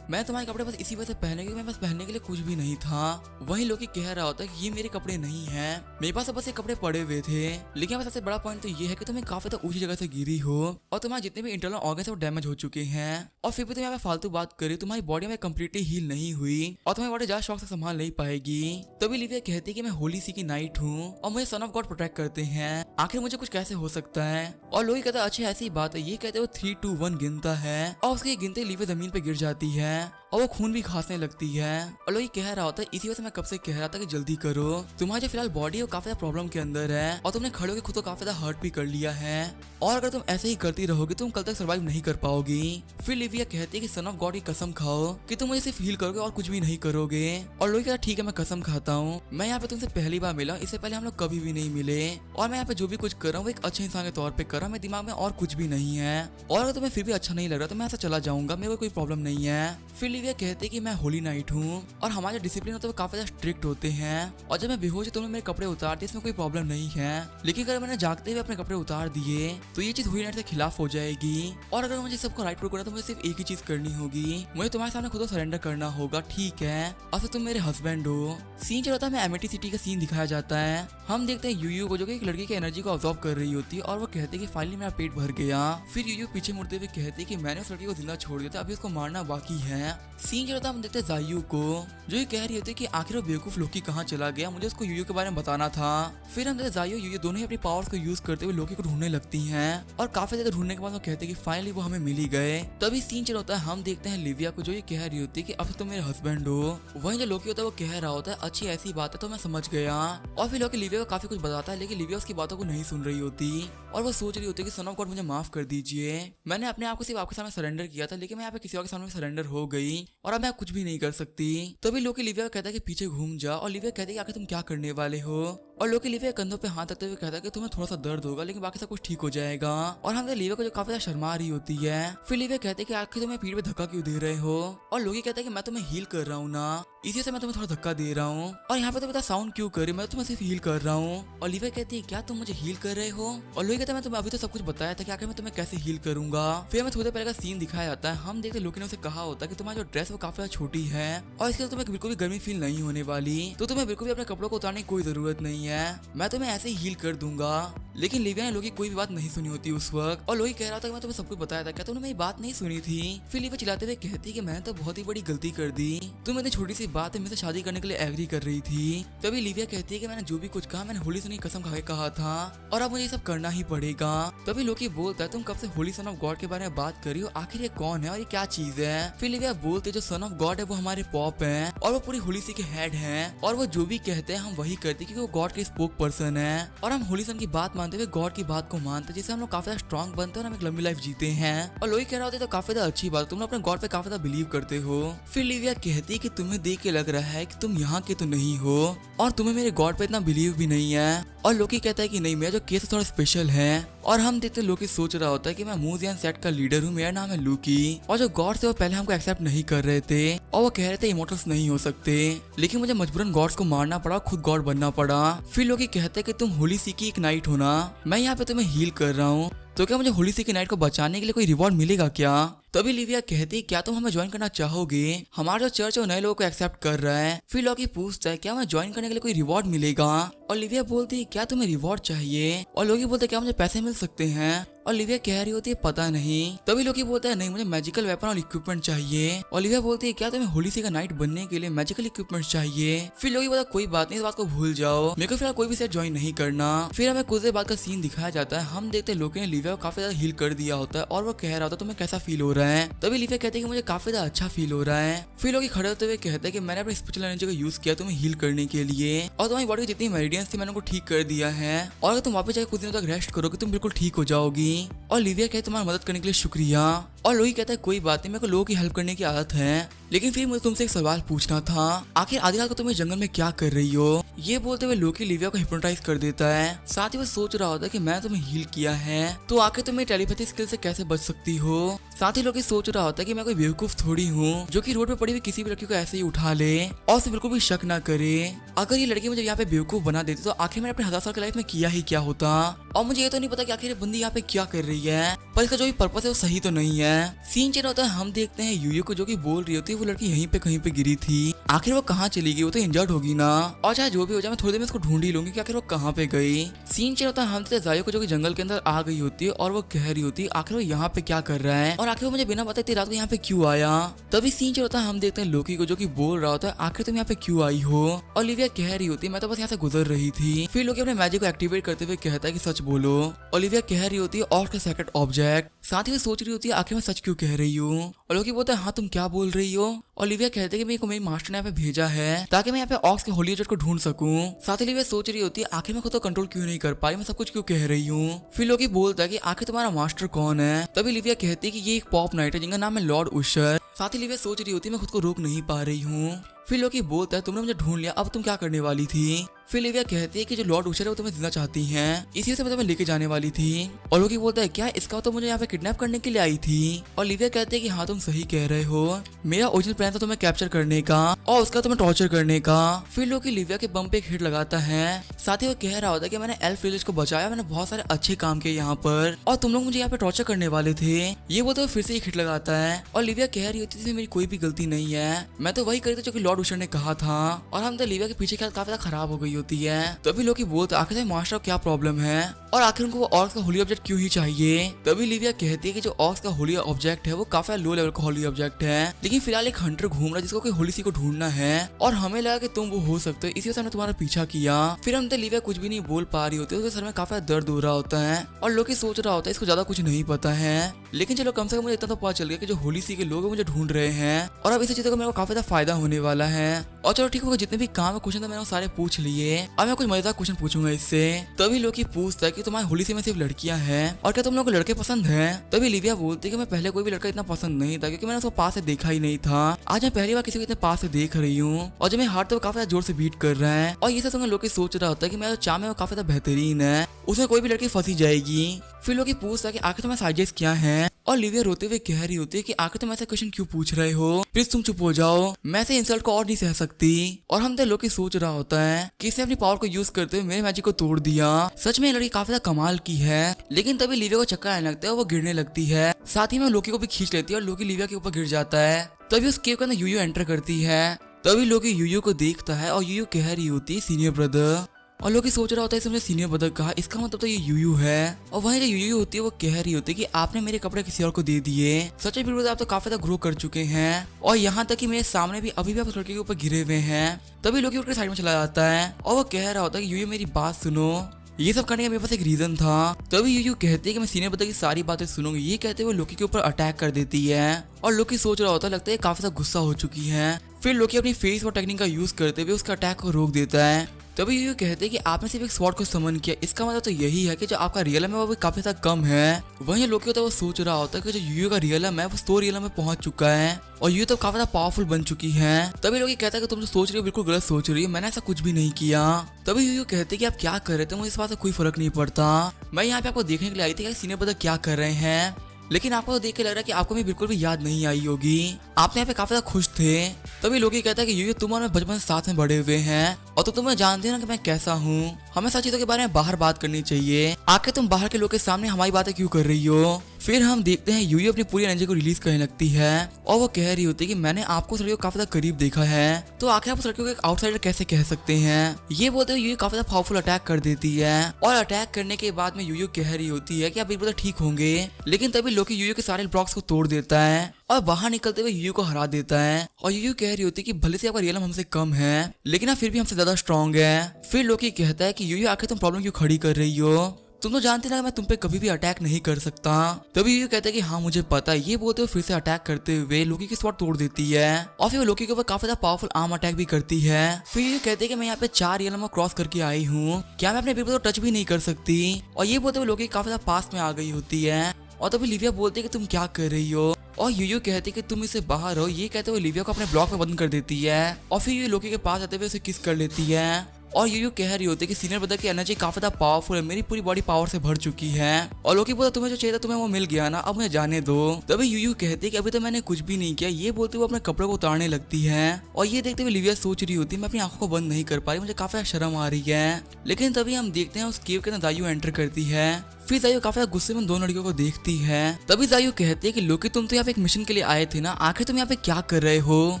मैं तुम्हारे कपड़े बस इसी वजह से पहने के, मैं बस पहनने के लिए कुछ भी नहीं था। वहीं लोकी कह रहा होता है कि ये मेरे कपड़े नहीं हैं, मेरे पास बस ये कपड़े पड़े हुए थे। लेकिन सबसे बड़ा पॉइंट तो ये है कि तुम काफी ज्यादा ऊंची जगह से गिरी हो और तुम्हारे जितने भी इंटरनल ऑर्गन्स है वो डैमेज हो चुके हैं, और फिर भी तुम यहाँ पे फालतू बात करी, तुम्हारी बॉडी में कम्प्लीटली हील नहीं हुई और तुम्हारी बॉडी ज्यादा शौक से संभाल नहीं पाएगी। तभी लिविया कहती है कि मैं होली सी की नाइट हूँ और मुझे सन ऑफ गॉड प्रोटेक्ट करते हैं, आखिर मुझे कुछ कैसे हो सकता है। और लोकी कहता है अच्छी ऐसी बात है, ये कहते वो 3, 2, 1 गिनता है, और उसके गिनते लिविया जमीन पे गिर जाती है और वो खून भी खांसने लगती है। और लोकी कह रहा होता है इसी वजह से मैं कब से कह रहा था कि जल्दी करो, तुम्हारी जो फिलहाल बॉडी है वो काफी ज्यादा प्रॉब्लम के अंदर है और तुमने खड़े होकर खुद को काफी ज्यादा हर्ट भी कर लिया है, और अगर तुम ऐसे ही करती रहोगी तुम कल तक सर्वाइव नहीं कर पाओगी। फिर लिविया कहती है कि सन ऑफ गॉड की कसम खाओ कि तुम मुझे सिर्फ हील करोगे और कुछ भी नहीं करोगे। और लोकी कहता ठीक है मैं कसम खाता हूँ, मैं यहाँ पे तुमसे पहली बार मिला, इससे पहले हम लोग कभी भी नहीं मिले, और मैं यहाँ पे जो भी कुछ कर रहा हूँ वो एक अच्छे इंसान के तौर पे कर रहा हूँ, मेरे दिमाग में और कुछ भी नहीं है, और अगर तुम्हें फिर भी अच्छा नहीं लग रहा तो मैं ऐसा चला जाऊंगा, मेरे को कोई प्रॉब्लम नहीं है। फिर लिविया कहती है कि मैं होली नाइट हूँ और हमारे डिसिप्लिन होते हैं वो काफी ज्यादा स्ट्रिक्ट होते हैं, और जब मैं बेहोश तुमने मेरे कपड़े उतार दिए इसमें कोई प्रॉब्लम नहीं है, लेकिन अगर मैंने जागते हुए अपने कपड़े उतार दिए तो ये चीज होली नाइट के खिलाफ हो जाएगी, और अगर मुझे सबको राइट प्रूव करना तो मुझे सिर्फ एक ही चीज करनी होगी, मुझे तुम्हारे सामने खुद को सरेंडर करना होगा, ठीक है, और फिर तुम मेरे हस्बैंड हो। सीन जो होता है एमिटी सिटी का सीन दिखाया जाता है। हम देखते हैं यूयू को जो कि एक लड़की की एनर्जी को ऑब्जॉर्व कर रही होती है, और वो कहते हैं कि फाइनली मेरा पेट भर गया। फिर यूयू पीछे मुड़ते हुए कहते हैं कि मैंने उस लड़की को जिंदा छोड़ दिया था, अभी उसको मारना बाकी है। सीन जो होता है हम देखते हैं जायू को जो ये कह रही होती है कि आखिर वो बेवकूफ लोकी कहाँ चला गया, मुझे उसको यूयू के बारे में बताना था। फिर हम देखते जायू यूयू दोनों ही अपनी पावर्स को यूज करते हुए लोकी को ढूंढने लगती हैं, और काफी ज्यादा ढूंढने के बाद वो कहते हैं कि फाइनली वो हमें मिल ही गए। तभी सीन चल होता है हम देखते हैं लिविया को जो ये कह रही होती है कि अब तुम मेरे हस्बैंड हो। वहीं जो लोकी होता है वो कह रहा होता है अच्छी ऐसी बात है तो मैं समझ गया, और फिर लोकी लिविया को काफी कुछ बताता है, लेकिन लिविया उसकी बातों को नहीं सुन रही होती और वो सोच रही होती है कि सन ऑफ गॉड मुझे माफ कर दीजिए, मैंने अपने आप को सिर्फ आपके सामने सरेंडर किया था, लेकिन मैं यहाँ पे किसी और के सामने सरेंडर हो गई और अब मैं कुछ भी नहीं कर सकती। तभी लोकी लिविया को कहता है कि पीछे घूम जा, और लिविया कहती है कि आखिर तुम क्या करने वाले हो, और लोकी लिविया कंधों पे हाथ रखते हुए कहता है कि तुम्हें थोड़ा सा दर्द होगा लेकिन बाकी सब कुछ ठीक हो जाएगा। और हम लिविया को जो काफी ज्यादा शर्मा रही होती है। फिर लिविया कहते हैं कि आखिर तुम्हें पीठ पे धक्का क्यों दे रहे हो, और लोकी कहता है कि मैं तुम्हें हील कर रहा हूँ ना, इसी से मैं तुम्हें थोड़ा धक्का दे रहा हूँ, और यहाँ पे तो बता साउंड क्यों कर रही, मैं तुम्हें सिर्फ हील कर रहा हूँ। और लिविया कहती है क्या तुम मुझे हील कर रहे हो, और लोकी कहता है मैं तुम्हें अभी तो सब कुछ बताया था कि आखिर मैं तुम्हें कैसे हील करूंगा। फिर हमें थोड़ी पहले का सीन दिखाया जाता है। हम देखते लोकी ने उसे कहा होता है कि तुम्हारी जो ड्रेस वो काफी छोटी है और इसके तुम्हें बिल्कुल भी गर्मी फील नहीं होने वाली, तो तुम्हें बिल्कुल भी अपने कपड़ों को उतारने की कोई जरूरत नहीं है, मैं तुम्हें ऐसे ही हील कर दूंगा। लेकिन लिविया ने लोकी कोई भी बात नहीं सुनी होती उस वक्त, और लोकी कह रहा था कि मैं तुम्हें सब कुछ बताया था, क्या तुमने मेरी बात नहीं सुनी थी। फिर लिविया चिल्लाते हुए कहती कि मैंने तो बहुत ही बड़ी गलती कर दी, तुम इतनी छोटी सी बात है मेरे से शादी करने के लिए एग्री कर रही थी। तभी लिविया कहती है कि मैंने जो भी कुछ कहा मैंने होली सन की कसम खा के कहा था और अब मुझे ये सब करना ही पड़ेगा। तभी लोकी बोलता है तुम कब से होली सन ऑफ गॉड के बारे में बात कर रही हो, आखिर ये कौन है और ये क्या चीज है। फिर लिविया बोलते जो सन ऑफ गॉड है वो हमारे पॉप है और वो पूरी होली सी के हेड है, और वो जो भी कहते हैं हम वही करते क्योंकि वो गॉड के स्पोक पर्सन है, और हम होली सन की बात मानते हुए गॉड की बात को मानते हैं, जिससे हम लोग काफी ज्यादा स्ट्रॉन्ग बनते हैं और हम एक लंबी लाइफ जीते हैं। और लोही कह रहा होता है तो काफी ज्यादा अच्छी बात, तुम लोग अपने गॉड पे काफी ज्यादा बिलीव करते हो। फिर लिविया कहती है कि तुम्हें देख के लग रहा है कि तुम यहाँ के तो नहीं हो और तुम्हें मेरे गॉड पे इतना बिलीव भी नहीं है। और लोकी कहता है कि नहीं मेरा जो केस थोड़ा स्पेशल है, और हम देखते लोकी सोच रहा होता है कि मैं मूजियन सेट का लीडर हूँ, मेरा नाम है लूकी, और जो गॉड्स है वो पहले हमको एक्सेप्ट नहीं कर रहे थे और वो कह रहे थे इमोर्टल्स नहीं हो सकते, लेकिन मुझे मजबूरन गॉड्स को मारना पड़ा, खुद गॉड बनना पड़ा। फिर लोकी कहते हैं कि तुम होली सी की एक नाइट हो ना, मैं यहाँ पे तुम्हें हील कर रहा हूँ, तो क्या मुझे होली सी की नाइट को बचाने के लिए कोई रिवॉर्ड मिलेगा क्या। तभी लिविया कहती क्या तुम हमें ज्वाइन करना चाहोगे, हमारा जो चर्च है वो नए लोगों को एक्सेप्ट कर रहा है। फिर लॉकी पूछता है क्या हमें ज्वाइन करने के लिए कोई रिवॉर्ड मिलेगा, और लिविया बोलती है क्या तुम्हें रिवॉर्ड चाहिए, और लोकी बोलते क्या मुझे पैसे मिल सकते हैं, और लिविया कह रही होती है पता नहीं। तभी लोकी बोलता है नहीं मुझे मैजिकल वेपन और इक्विपमेंट चाहिए, और लिविया बोलती है क्या तुम्हें होली सी का नाइट बनने के लिए मैजिकल इक्विपमेंट चाहिए। फिर लोकी बोलता कोई बात नहीं, इस बात को भूल जाओ, मेरे को फिलहाल कोई भी सेट ज्वाइन नहीं करना। फिर हमें कुछ देर बाद का सीन दिखाया जाता है, हम देखते हैं लोकी ने लिविया को काफी ज्यादा हील कर दिया होता है, और वो कह रहा होता है तुम्हें कैसा फील हो रहा है। तभी लिविया कहते हैं कि मुझे काफी ज्यादा अच्छा फील हो रहा है। फिर लोकी खड़े होते हुए कहते हैं कि मैंने अपनी स्पिरिचुअल एनर्जी का यूज किया तुम्हें हील करने के लिए, और तुम्हारी बॉडी की जितनी मेरिडियंस थी मैंने उनको ठीक कर दिया है, और अगर तुम वापस जाकर कुछ दिनों तक रेस्ट करोगे तुम बिल्कुल ठीक हो जाओगी। और लिविया कहते तुम्हारी मदद करने के लिए शुक्रिया, और लोकी कहता है कोई बात नहीं, मेरे को लोगों की हेल्प करने की आदत है, लेकिन फिर मुझे तुमसे एक सवाल पूछना था, आखिर आधी रात को तुम इस जंगल में क्या कर रही हो। ये बोलते हुए लोकी लिविया को हिप्नोटाइज कर देता है, साथ ही वो सोच रहा होता है कि मैं तुम्हें हील किया है तो आखिर तुम मेरी टेलीपैथी स्किल से कैसे बच सकती हो। साथ ही लोकी सोच रहा होता है कि मैं कोई बेवकूफ थोड़ी हूँ जो कि रोड पे पड़ी हुई किसी भी लड़की को ऐसे ही उठा ले और उसे बिल्कुल भी शक ना करे। अगर ये लड़की मुझे यहाँ पे बेवकूफ बना देती तो आखिर मैंने अपने 1000 साल की लाइफ में किया ही क्या होता, और मुझे ये तो नहीं पता कि आखिर ये बंदी यहाँ पे क्या कर रही है, पर इसका जो भी पर्पस है वो सही तो नहीं है। सीन चेंज होता है, हम देखते हैं यूयू को जो कि बोल रही होती है वो लड़की यहीं पे कहीं पे गिरी थी, आखिर वो कहाँ चली गई, वो तो इंजर्ड होगी ना, और चाहे जो भी हो जाए मैं थोड़ी देर में इसको ढूंढ ही लूंगी कि आखिर वो कहाँ पे गई। सीन चेंज होता है, हम देखते हैं जायो को जो कि जंगल के अंदर आ गई होती है और वो कह रही होती है आखिर वो यहाँ पे क्या कर रहा है, और आखिर वो मुझे बिना बताए रात को यहाँ पे क्यों आया। तभी सीन चेंज होता है, हम देखते हैं लोकी को जो कि बोल रहा होता है आखिर तुम यहाँ पे क्यों आई हो, और लिविया कह रही होती है मैं तो बस यहाँ से गुजर रही थी। फिर लोकी अपने मैजिक को एक्टिवेट करते हुए कहता है कि सच बोलो, और लिविया कह रही होती है और का सेक्रेट ऑब्जेक्ट, साथ ही वो सोच रही होती है आखिर मैं सच क्यों कह रही हूँ, और लोकी बोलता है हाँ तुम क्या बोल रही हो, और लिविया कहते हैं कि मेरे को मेरी मास्टर ने यहाँ पे भेजा है ताकि मैं यहाँ पे ऑक्स के होली ऑब्जेक्ट को ढूंढ सकूं। साथ ही लिविया सोच रही होती है आखिर मैं खुद को कंट्रोल क्यों नहीं कर पाई, मैं सब कुछ क्यों कह रही हूँ। फिर लोकी बोलता है कि आखिर तुम्हारा मास्टर कौन है। तभी लिविया कहती है कि ये एक पॉप नाइट है जिनका नाम है लॉर्ड उशर। साथ ही लिविया सोच रही होती है मैं खुद को रोक नहीं पा रही हूँ। फिर लोकी बोलता है तुमने मुझे ढूंढ लिया, अब तुम क्या करने वाली थी। फिर लिविया कहती है कि जो लॉर्ड उशर है वो तुम्हें जीना चाहती हैं, इसी से मैं तुम्हें लेके जाने वाली थी। और लोकी बोलता है क्या इसका तो मुझे यहाँ पे किडनैप करने के लिए आई थी। और लिविया कहती है कि हाँ तुम सही कह रहे हो, मेरा ओरिजिनल प्लान था तुम्हें कैप्चर करने का और उसका तुम्हें टॉर्चर करने का। फिर लोकी लिविया के बम पे एक हिट लगाता है, साथ ही वो कह रहा होता है कि मैंने एल्फ विलेज को बचाया, मैंने बहुत सारे अच्छे काम किए यहाँ पर, और तुम लोग मुझे यहाँ पे टॉर्चर करने वाले थे। ये बोलते हुए फिर से एक हिट लगाता है, और लिविया कह रही होती थी मेरी कोई भी गलती नहीं है, मैं तो वही करी थी जो कि लॉर्ड उशर ने कहा था। और हम तो लिविया के पीछे काफी ज्यादा खराब हो गई होती है। तभी लोकी बोलता आखिर मास्टर क्या प्रॉब्लम है, और आखिर उनको वो ऑर्क्स का होली ऑब्जेक्ट क्यों ही चाहिए। तभी लिविया कहती है कि जो ऑर्क्स का होली ऑब्जेक्ट है वो काफी लो लेवल का होली ऑब्जेक्ट है, लेकिन फिलहाल एक हंटर घूम रहा है जिसको कोई होली सी को ढूंढना है, और हमें लगा कि तुम वो हो सकते हो, इसी वजह से हमने तुम्हारा पीछा किया। फिर हम तो लिविया कुछ भी नहीं बोल पा रही होती है, उसके सर में काफी दर्द हो रहा होता है, और लोकी सोच रहा होता है इसको ज्यादा कुछ नहीं पता है, लेकिन चलो कम से कम मुझे इतना तो पता चल गया कि जो होली सी के लोग मुझे ढूंढ रहे हैं, और अब इसी चीज का मेरे को काफी ज्यादा फायदा होने वाला है। और चलो ठीक है, जितने भी काम है क्वेश्चन मैंने वो सारे पूछ लिए, अब मैं कुछ मजेदार क्वेश्चन पूछूंगा इससे। तभी लोकी पूछता है कि तुम्हारी होली सी में सिर्फ लड़कियां हैं और क्या तुम लोग को लड़के पसंद हैं। तभी लिविया बोलती है कि मैं पहले कोई भी लड़का इतना पसंद नहीं था क्योंकि मैंने उसको पास से देखा ही नहीं था, आज मैं पहली बार किसी को इतने पास से देख रही हूँ, और जब मेरा हार्ट तो काफी जोर से बीट कर रहा है। और ये सब सुनकर लोकी सोच रहा होता है कि मेरा जो चाम है वो काफी ज्यादा बेहतरीन है, उसमें कोई भी लड़की फंसी जाएगी। फिर लोकी पूछता है कि आखिर तुम्हारे साइजेस क्या हैं, और लिविया रोते हुए कह रही होती है कि आखिर तुम ऐसा क्वेश्चन क्यों पूछ रहे हो, प्लीज तुम चुप हो जाओ, मैं ऐसे इंसल्ट को और नहीं सह सकती। और हम तो लोकी सोच रहा होता है कि इसने अपनी पावर को यूज करते हुए मेरे मैजिक को तोड़ दिया, सच में ये लड़की काफी ज्यादा कमाल की है। लेकिन तभी लिविया को चक्कर आने लगता है, वो गिरने लगती है, साथ ही में लोकी को भी खींच लेती है और लोकी लिविया के ऊपर गिर जाता है। तभी उस केव के अंदर यूयू एंटर करती है, तभी लोकी यूयू को देखता है और यूयू कह रही होती है सीनियर ब्रदर, और लोकी सोच रहा होता है इसने सीनियर ब्रदर कहा, इसका मतलब तो ये यूयू है। और वहीं जो यूयू होती है वो कह रही होती है कि आपने मेरे कपड़े किसी और को दे दिए, सच में ब्रदर आप तो काफी ज्यादा ग्रो कर चुके हैं, और यहाँ तक कि मेरे सामने भी अभी भी आप उस लड़के के ऊपर गिरे हुए हैं। तभी लोकी उठकर साइड में चला जाता है और वो कह रहा होता है कि यूयू मेरी बात सुनो, ये सब करने का मेरे पास एक रीजन था। तभी यूयू कहती है कि मैं सीनियर ब्रदर की सारी बातें सुनूंगी, ये कहते हुए लोकी के ऊपर अटैक कर देती है, और लोकी सोच रहा होता है लगता है काफी ज्यादा गुस्सा हो चुकी है। फिर लोकी अपनी फेस और टेक्निक का यूज करते हुए उसका अटैक को रोक देता है। तभी यूयू कहते हैं कि आपने सिर्फ एक स्वॉर्ड को समन किया, इसका मतलब तो यही है कि जो आपका रियलम है वो भी काफी ज्यादा कम है। वहीं लोकी होता है वो सोच रहा होता है कि जो यूयू का रियलम है वो स्टोर रियलम में पहुंच चुका है, और यूयू तो काफी ज्यादा पावरफुल बन चुकी है। तभी लोकी कहता है कि तुम जो सोच रही हो बिल्कुल गलत सोच रही हो, मैंने ऐसा कुछ भी नहीं किया। तभी यूयू कहते हैं कि आप क्या कर रहे थे, मुझे इस बात से कोई फर्क नहीं पड़ता, मैं यहाँ पे आपको देखने के लिए आई थी कि सीनियर ब्रदर क्या कर रहे हैं, लेकिन आपको तो देख के लग रहा है कि आपको भी बिल्कुल भी याद नहीं आई होगी, आप यहाँ पे काफी ज्यादा खुश थे। तभी लोकी कहता है कि यूयू तुम और मैं बचपन से साथ में बड़े हुए हैं, और तो तुम्हें जानते हो ना कि मैं कैसा हूँ, हमें सच चीजों के बारे में बाहर बात करनी चाहिए। आखिर तुम बाहर के लोग के सामने हमारी बातें क्यों कर रही हो। फिर हम देखते हैं यूयू अपनी पूरी एनर्जी को रिलीज करने लगती है और वो कह रही होती है कि मैंने आपको उस लड़की को काफी ज्यादा करीब देखा है, तो आखिर आप उस लड़की को एक आउटसाइडर कैसे कह सकते हैं। ये बोलते हुए यूयू काफी ज्यादा पावरफुल अटैक कर देती है और अटैक करने के बाद में यूयू कह रही होती है कि आप बिल्कुल ठीक होंगे, लेकिन तभी लोकी यूयू के सारे ब्लॉक्स को तोड़ देता है और बाहर निकलते हुए यूयू को हरा देता है। और यूयू कह रही होती है कि भले से आपका रियलम हमसे कम है, लेकिन आप फिर भी हमसे ज्यादा स्ट्रॉन्ग है। फिर लोकी कहता है कि यूयू आखिर तुम प्रॉब्लम क्यों खड़ी कर रही हो, तुम तो जानते ना मैं तुम पे कभी भी अटैक नहीं कर सकता। तभी यूयू कहता है कि हाँ मुझे पता है। ये बोलते हुए फिर से अटैक करते हुए लोकी की स्वॉर्ड तोड़ देती है और फिर वो लोकी के ऊपर काफी ज्यादा पावरफुल आर्म अटैक भी करती है। फिर यूयू कहते हैं कि मैं यहाँ पे 4 रियलम क्रॉस करके आई हूँ, क्या मैं अपने पीपल को टच भी नहीं कर सकती। और ये बोलते हुए लोकी काफी ज्यादा पास में आ गई होती है और तभी लिविया बोलती है कि तुम क्या कर रही हो और यूयू कहती है कि तुम इससे बाहर हो। ये कहते हुए लिविया को अपने ब्लॉक में बंद कर देती है और फिर ये लोकी के पास आते हुए उसे किस कर लेती है। और यूयू कह रही होती है कि सीनियर ब्रदर की एनर्जी काफी ज्यादा पावरफुल है, मेरी पूरी बॉडी पावर से भर चुकी है। और लोकी बोलता तुम्हें जो चाहिए था तुम्हें वो मिल गया ना, अब मुझे जाने दो। तभी यूयू कहती है कि अभी तो मैंने कुछ भी नहीं किया। ये बोलते हुए अपने कपड़ों को उतारने लगती है और ये देखते हुए लिविया सोच रही होती है मैं अपनी आंखों को बंद नहीं कर पा रही, मुझे काफी शर्म आ रही है। लेकिन तभी हम देखते हैं उस केव के अंदर जायू एंटर करती है। फिर जायू काफी गुस्से में दोनों लड़कियों को देखती है। तभी जायू कहती है कि लोकी तुम तो यहाँ पे एक मिशन के लिए आए थे ना, आखिर तुम यहाँ पे क्या कर रहे हो।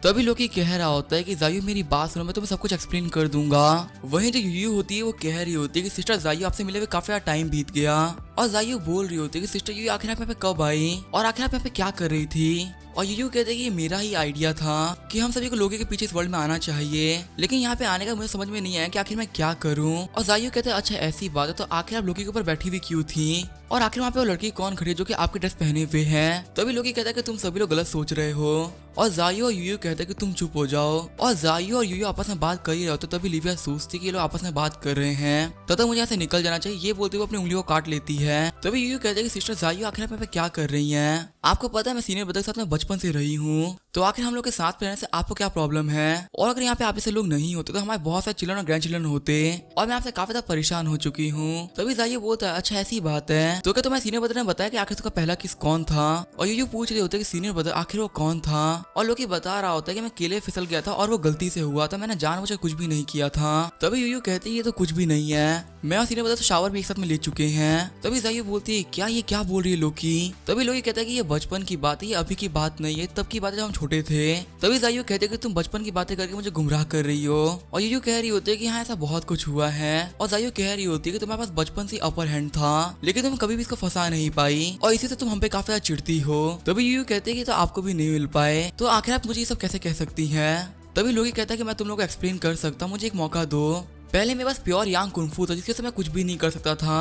तभी लोकी कह रहा होता है कि जायू मेरी बात सुनो, मैं तुम्हें सब कुछ एक्सप्लेन कर दूंगा। वहीं जो यूयू होती है वो कह रही होती है कि सिस्टर जायू आपसे मिले हुए काफी टाइम बीत गया। और जायू बोल रही होती है कि सिस्टर यूयू आखिर आप यहाँ पे कब आई और आखिर आप यहाँ पे क्या कर रही थी। और यूयू कहते हैं कि ये मेरा ही आइडिया था कि हम सभी को लोगों के पीछे इस वर्ल्ड में आना चाहिए, लेकिन यहाँ पे आने का मुझे समझ में नहीं आया कि आखिर मैं क्या करूँ। और जायू कहते हैं अच्छा ऐसी बात है, तो आखिर आप लोकी के ऊपर बैठी हुई क्यों थी और आखिर वहाँ पे वो लड़की कौन खड़ी है जो कि आपके ड्रेस पहने हुए हैं। तभी लोकी कहता है कि तुम सभी लोग गलत सोच रहे हो। और जायू और यूयू कहते हैं कि तुम चुप हो जाओ। और जायू और यूयू आपस में बात कर ही रहे होते, तभी लिविया सोचती कि ये लोग आपस में बात कर रहे हैं तब मुझे यहाँ से निकल जाना चाहिए। ये बोलते हुए अपनी उंगलियों को काट लेती है। तभी यूयू कहते हैं कि सिस्टर जायू आखिर आप यहाँ पे क्या कर रही हैं, आपको पता है मैं सीनियर ब्रदर के साथ में बचपन से रही हूँ, तो आखिर हम लोग के साथ रहने से आपको क्या प्रॉब्लम है। और अगर यहाँ पे आप ऐसे लोग नहीं होते तो हमारे बहुत सारे चिल्ड्रन और ग्रैंड चिल्ड्रन होते और मैं आपसे काफी ज्यादा परेशान हो चुकी हूँ। तभी जायू बोलता है अच्छा ऐसी बात है, तो क्या तुम्हारे सीनियर ब्रदर ने बताया कि आखिर उसका पहला किस कौन था। और यूयू पूछ रहे होते कि सीनियर ब्रदर आखिर वो कौन था। और लोकी बता रहा होता है कि मैं केले फिसल गया था और वो गलती से हुआ था, मैंने जानबूझकर कुछ भी नहीं किया था। तभी यूयू कहती है ये तो कुछ भी नहीं है, मैं और सीनियर ब्रदर तो शावर भी एक साथ में ले चुके हैं। तभी जायू बोलती है क्या ये क्या बोल रही है लोकी। तभी लोकी कहता है कि ये बचपन की बात है, ये अभी की बात नहीं है, तब की बात है जब हम छोटे थे। तभी जायू कहते हैं कि तुम बचपन की बातें करके मुझे गुमराह कर रही हो। और यूयू कह रही होती है कि हाँ ऐसा बहुत कुछ हुआ है। और जायू कह रही होती है कि तुम्हारे पास बचपन से अपर हैंड था, लेकिन तुम कभी भी इसको फंसा नहीं पाई और इसी से तुम हम पे काफी ज्यादा चिढ़ती हो। तभी यूयू कहते हैं कि तो आपको भी नहीं मिल पाए, तो आखिर आप मुझे ये सब कैसे कह सकती हैं। तभी लोकी कहता है कि मैं तुम लोग को एक्सप्लेन कर सकता हूँ, मुझे एक मौका दो। पहले मेरे पास प्योर यांग कुंफू था जिसके से मैं कुछ भी नहीं कर सकता था,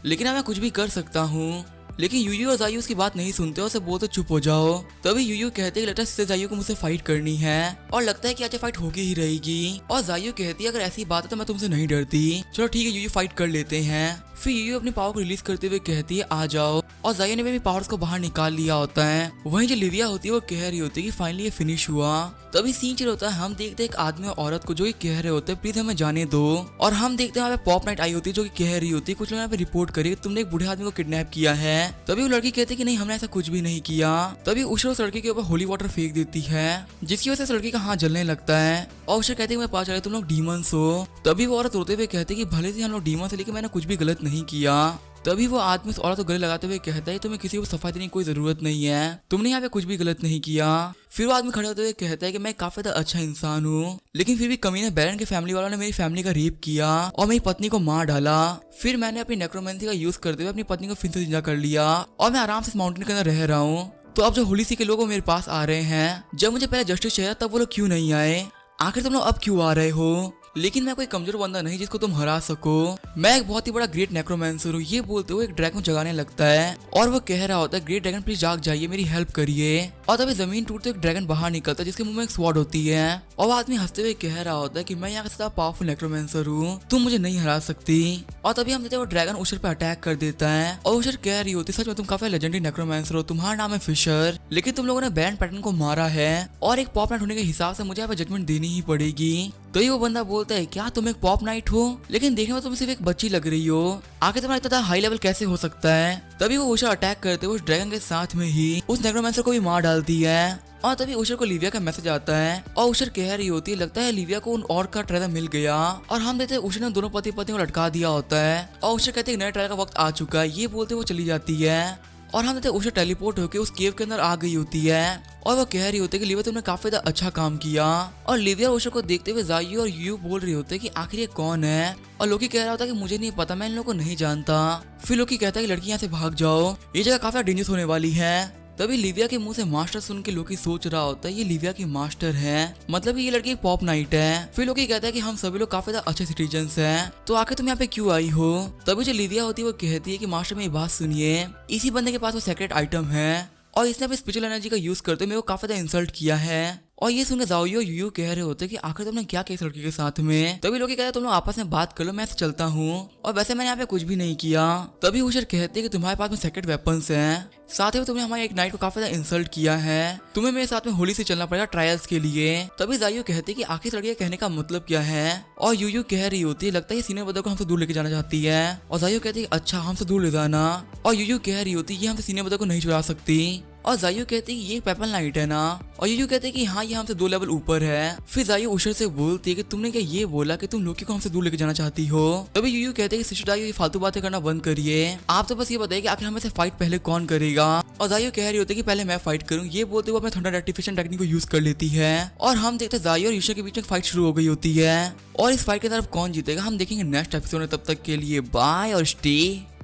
लेकिन अब मैं कुछ भी कर सकता हूँ। लेकिन यूयू और जायू उसकी बात नहीं सुनते और उसे बोलते चुप हो जाओ। तभी यूयू कहते हैं कि लगता है जायू को मुझसे फाइट करनी है और लगता है कि आज फाइट होगी ही रहेगी। और जायू कहती है अगर ऐसी बात है तो मैं तुमसे नहीं डरती, चलो ठीक है यूयू फाइट कर लेते हैं। फिर यूयू अपनी पावर को रिलीज करते हुए कहती है आ जाओ। और जायू ने भी अपनी पावर्स को बाहर निकाल लिया होता है। वहीं जो लिविया होती है वो कह रही होती है कि फाइनली ये फिनिश हुआ। तभी सीन चल होता है, हम देखते हैं एक आदमी और औरत को जो कि कह रहे होते हैं प्लीज हमें जाने दो। और हम देखते हैं वहाँ पे पॉप नाइट आई होती है जो कि कह रही होती है कुछ लोग यहाँ पे रिपोर्ट करिए तुमने एक बूढ़े आदमी को किडनैप किया है। तभी वो लड़की कहती है कि नहीं हमने ऐसा कुछ भी नहीं किया। तभी उषा उस लड़की के ऊपर होली वाटर फेंक देती है जिसकी वजह से लड़की का हाथ जलने लगता है। और उषा कहती है मैं पता चला तुम लोग डीमंस हो। तभी वो औरत रोते हुए कहती है कि भले से हम लोग डीमंस है लेकिन मैंने कुछ भी गलत नहीं किया। तभी वो आदमी उस औरत को गले लगाते हुए कहता है तुम्हें किसी को सफाई देने की कोई जरूरत नहीं है, तुमने यहाँ पे कुछ भी गलत नहीं किया। फिर वो आदमी खड़े होते हुए कहता है कि मैं काफी ज्यादा अच्छा इंसान हूँ, लेकिन फिर भी कमीने बैरन के फैमिली वालों ने मेरी फैमिली का रेप किया और मेरी पत्नी को मार डाला। फिर मैंने अपनी नेक्रोमेंसी का यूज करते हुए अपनी पत्नी को फिर से जिंदा कर लिया और मैं आराम से इस माउंटेन के अंदर रह रहा हूँ। तो अब जो होलीसी के लोग मेरे पास आ रहे हैं, जब मुझे पहले जस्टिस चाहिए तब वो लोग क्यों नहीं आए, आखिर तुम लोग अब क्यों आ रहे हो। लेकिन मैं कोई कमजोर बंदा नहीं जिसको तुम हरा सको, मैं एक बहुत ही बड़ा ग्रेट नेक्रोमेंसर हूँ। ये बोलते हुए एक ड्रैगन जगाने लगता है और वो कह रहा होता है ग्रेट ड्रैगन प्लीज जाग जाइए मेरी हेल्प करिए। और तभी जमीन टूटते एक ड्रैगन बाहर निकलता है जिसके मुंह में एक स्वॉर्ड होती है और वो आदमी हंसते हुए कह रहा होता है कि मैं यहाँ का सबसे पावरफुल नेक्रोमेंसर हूँ, तुम मुझे नहीं हरा सकती। और तभी हम देखते हैं वो ड्रैगन उशर पे अटैक कर देता है और उशर कह रही होती सच में तुम काफी लेजेंडरी नेक्रोमेंसर हो, तुम्हारा नाम है फिशर, लेकिन तुम लोगों ने बैंड पैटर्न को मारा है और एक पॉप नाइट होने के हिसाब से मुझे यहाँ पे जजमेंट देनी ही पड़ेगी। तो ये वो बंदा बोलता है क्या तुम एक पॉप नाइट हो, लेकिन देखने में तुम सिर्फ एक बच्ची लग रही हो, आखिर तुम्हारा इतना हाई लेवल कैसे हो सकता है। तभी वो उषा अटैक करते हुए उस ड्रैगन के साथ में ही उस नेक्रोमेंसर को भी मार डालती है और तभी उशर को लिविया का मैसेज आता है और उशर कह रही होती है लगता है लिविया को उन और का ट्रेलर मिल गया। और हम देखते हैं उशर ने दोनों पति पत्नी को लटका दिया होता है और उशर कहते हैं नए ट्रेलर का वक्त आ चुका है, ये बोलते वो चली जाती है। और हम देखते हैं उशर टेलीपोर्ट होकर उस केव के अंदर आ गई होती है और वो कह रही होती है कि लिविया तुमने काफी ज्यादा अच्छा काम किया। और लिविया उशर को देखते हुए जायू और यू बोल रही होते हैं कि आखिर ये कौन है। और लोकी कह रहा होता है कि मुझे नहीं पता, मैं इन लोगों को नहीं जानता। फिर लोकी कहता है कि लड़की यहाँ से भाग जाओ, ये जगह काफी डेंजरस होने वाली है। तभी लिविया के मुंह से मास्टर सुन के लोकी सोच रहा होता है ये लिविया की मास्टर है, मतलब ये लड़की एक पॉप नाइट है। फिर लोकी कहता है कि हम सभी लोग काफी ज्यादा अच्छे सिटीजन्स हैं, तो आखिर तुम यहाँ पे क्यों आई हो। तभी जो लिविया होती है वो कहती है कि मास्टर मेरी बात सुनिए, इसी बंदे के पास वो सेक्रेट आइटम है और इसने अपनी स्पिरिचुअल एनर्जी का यूज करते मेरे को काफी ज्यादा इंसल्ट किया है। और ये सुनकर जाओ यू कह रहे होते कि आखिर तुमने क्या किया इस लड़की के साथ में। तभी लोग कहते हैं तुम लोग आपस में बात कर लो, मैं चलता हूँ और वैसे मैंने यहाँ पे कुछ भी नहीं किया। तभी उशर कहते हैं कि तुम्हारे पास में सेक्रेट वेपन्स हैं, साथ ही तुमने हमारे एक नाइट को काफी ज्यादा इंसल्ट किया है, तुम्हें मेरे साथ में होली से चलना पड़ेगा ट्रायल्स के लिए। तभी जायू कहते कि आखिर लड़की कहने का मतलब क्या है। और यू कह रही होती है लगता है ये सीनियर ब्रदर को हमसे दूर लेके जाना चाहती है। और जायू कहती है अच्छा हमसे दूर ले जाना। और यू कह रही होती है ये हमसे सीनियर ब्रदर को नहीं चुरा सकती। और जायू कहती है ये पेपल नाइट है ना। और यू कहते हैं कि हाँ ये हमसे 2 लेवल ऊपर है। फिर जायू उशर से बोलती है कि तुमने क्या ये बोला कि तुम लोकी को हमसे दूर लेके जाना चाहती हो। तभी यू कहते हैं कि सिस्टर जायू ये फालतू बातें करना बंद करिए, आप तो बस ये बताइए कि आखिर हमें से फाइट पहले कौन करेगा। और जायू कह रही होती है कि पहले मैं फाइट करूं, ये बोलते हुए अपने थंडर एक्टिवेशन टेक्निक को यूज कर लेती है। और हम देखते हैं जायू और ईशा के बीच में फाइट शुरू हो गई होती है और इस फाइट की तरफ कौन जीतेगा हम देखेंगे नेक्स्ट एपिसोड में। तब तक के लिए बाय और स्टे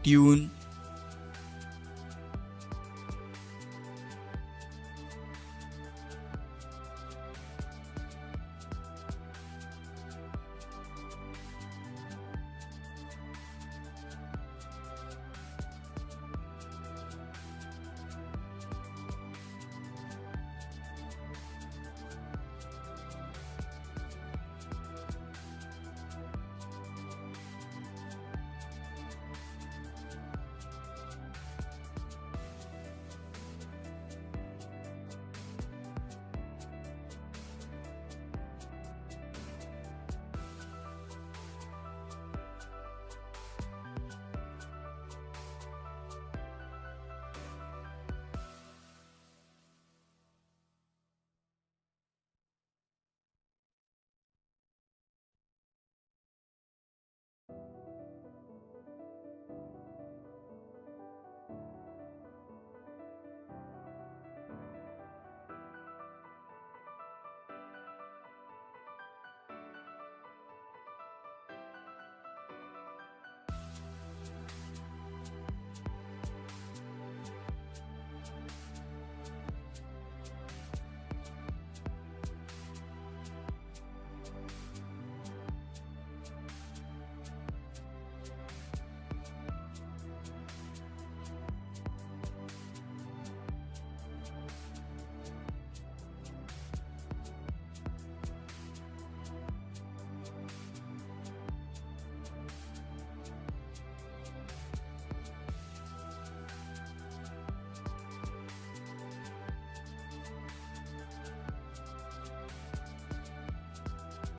ट्यून।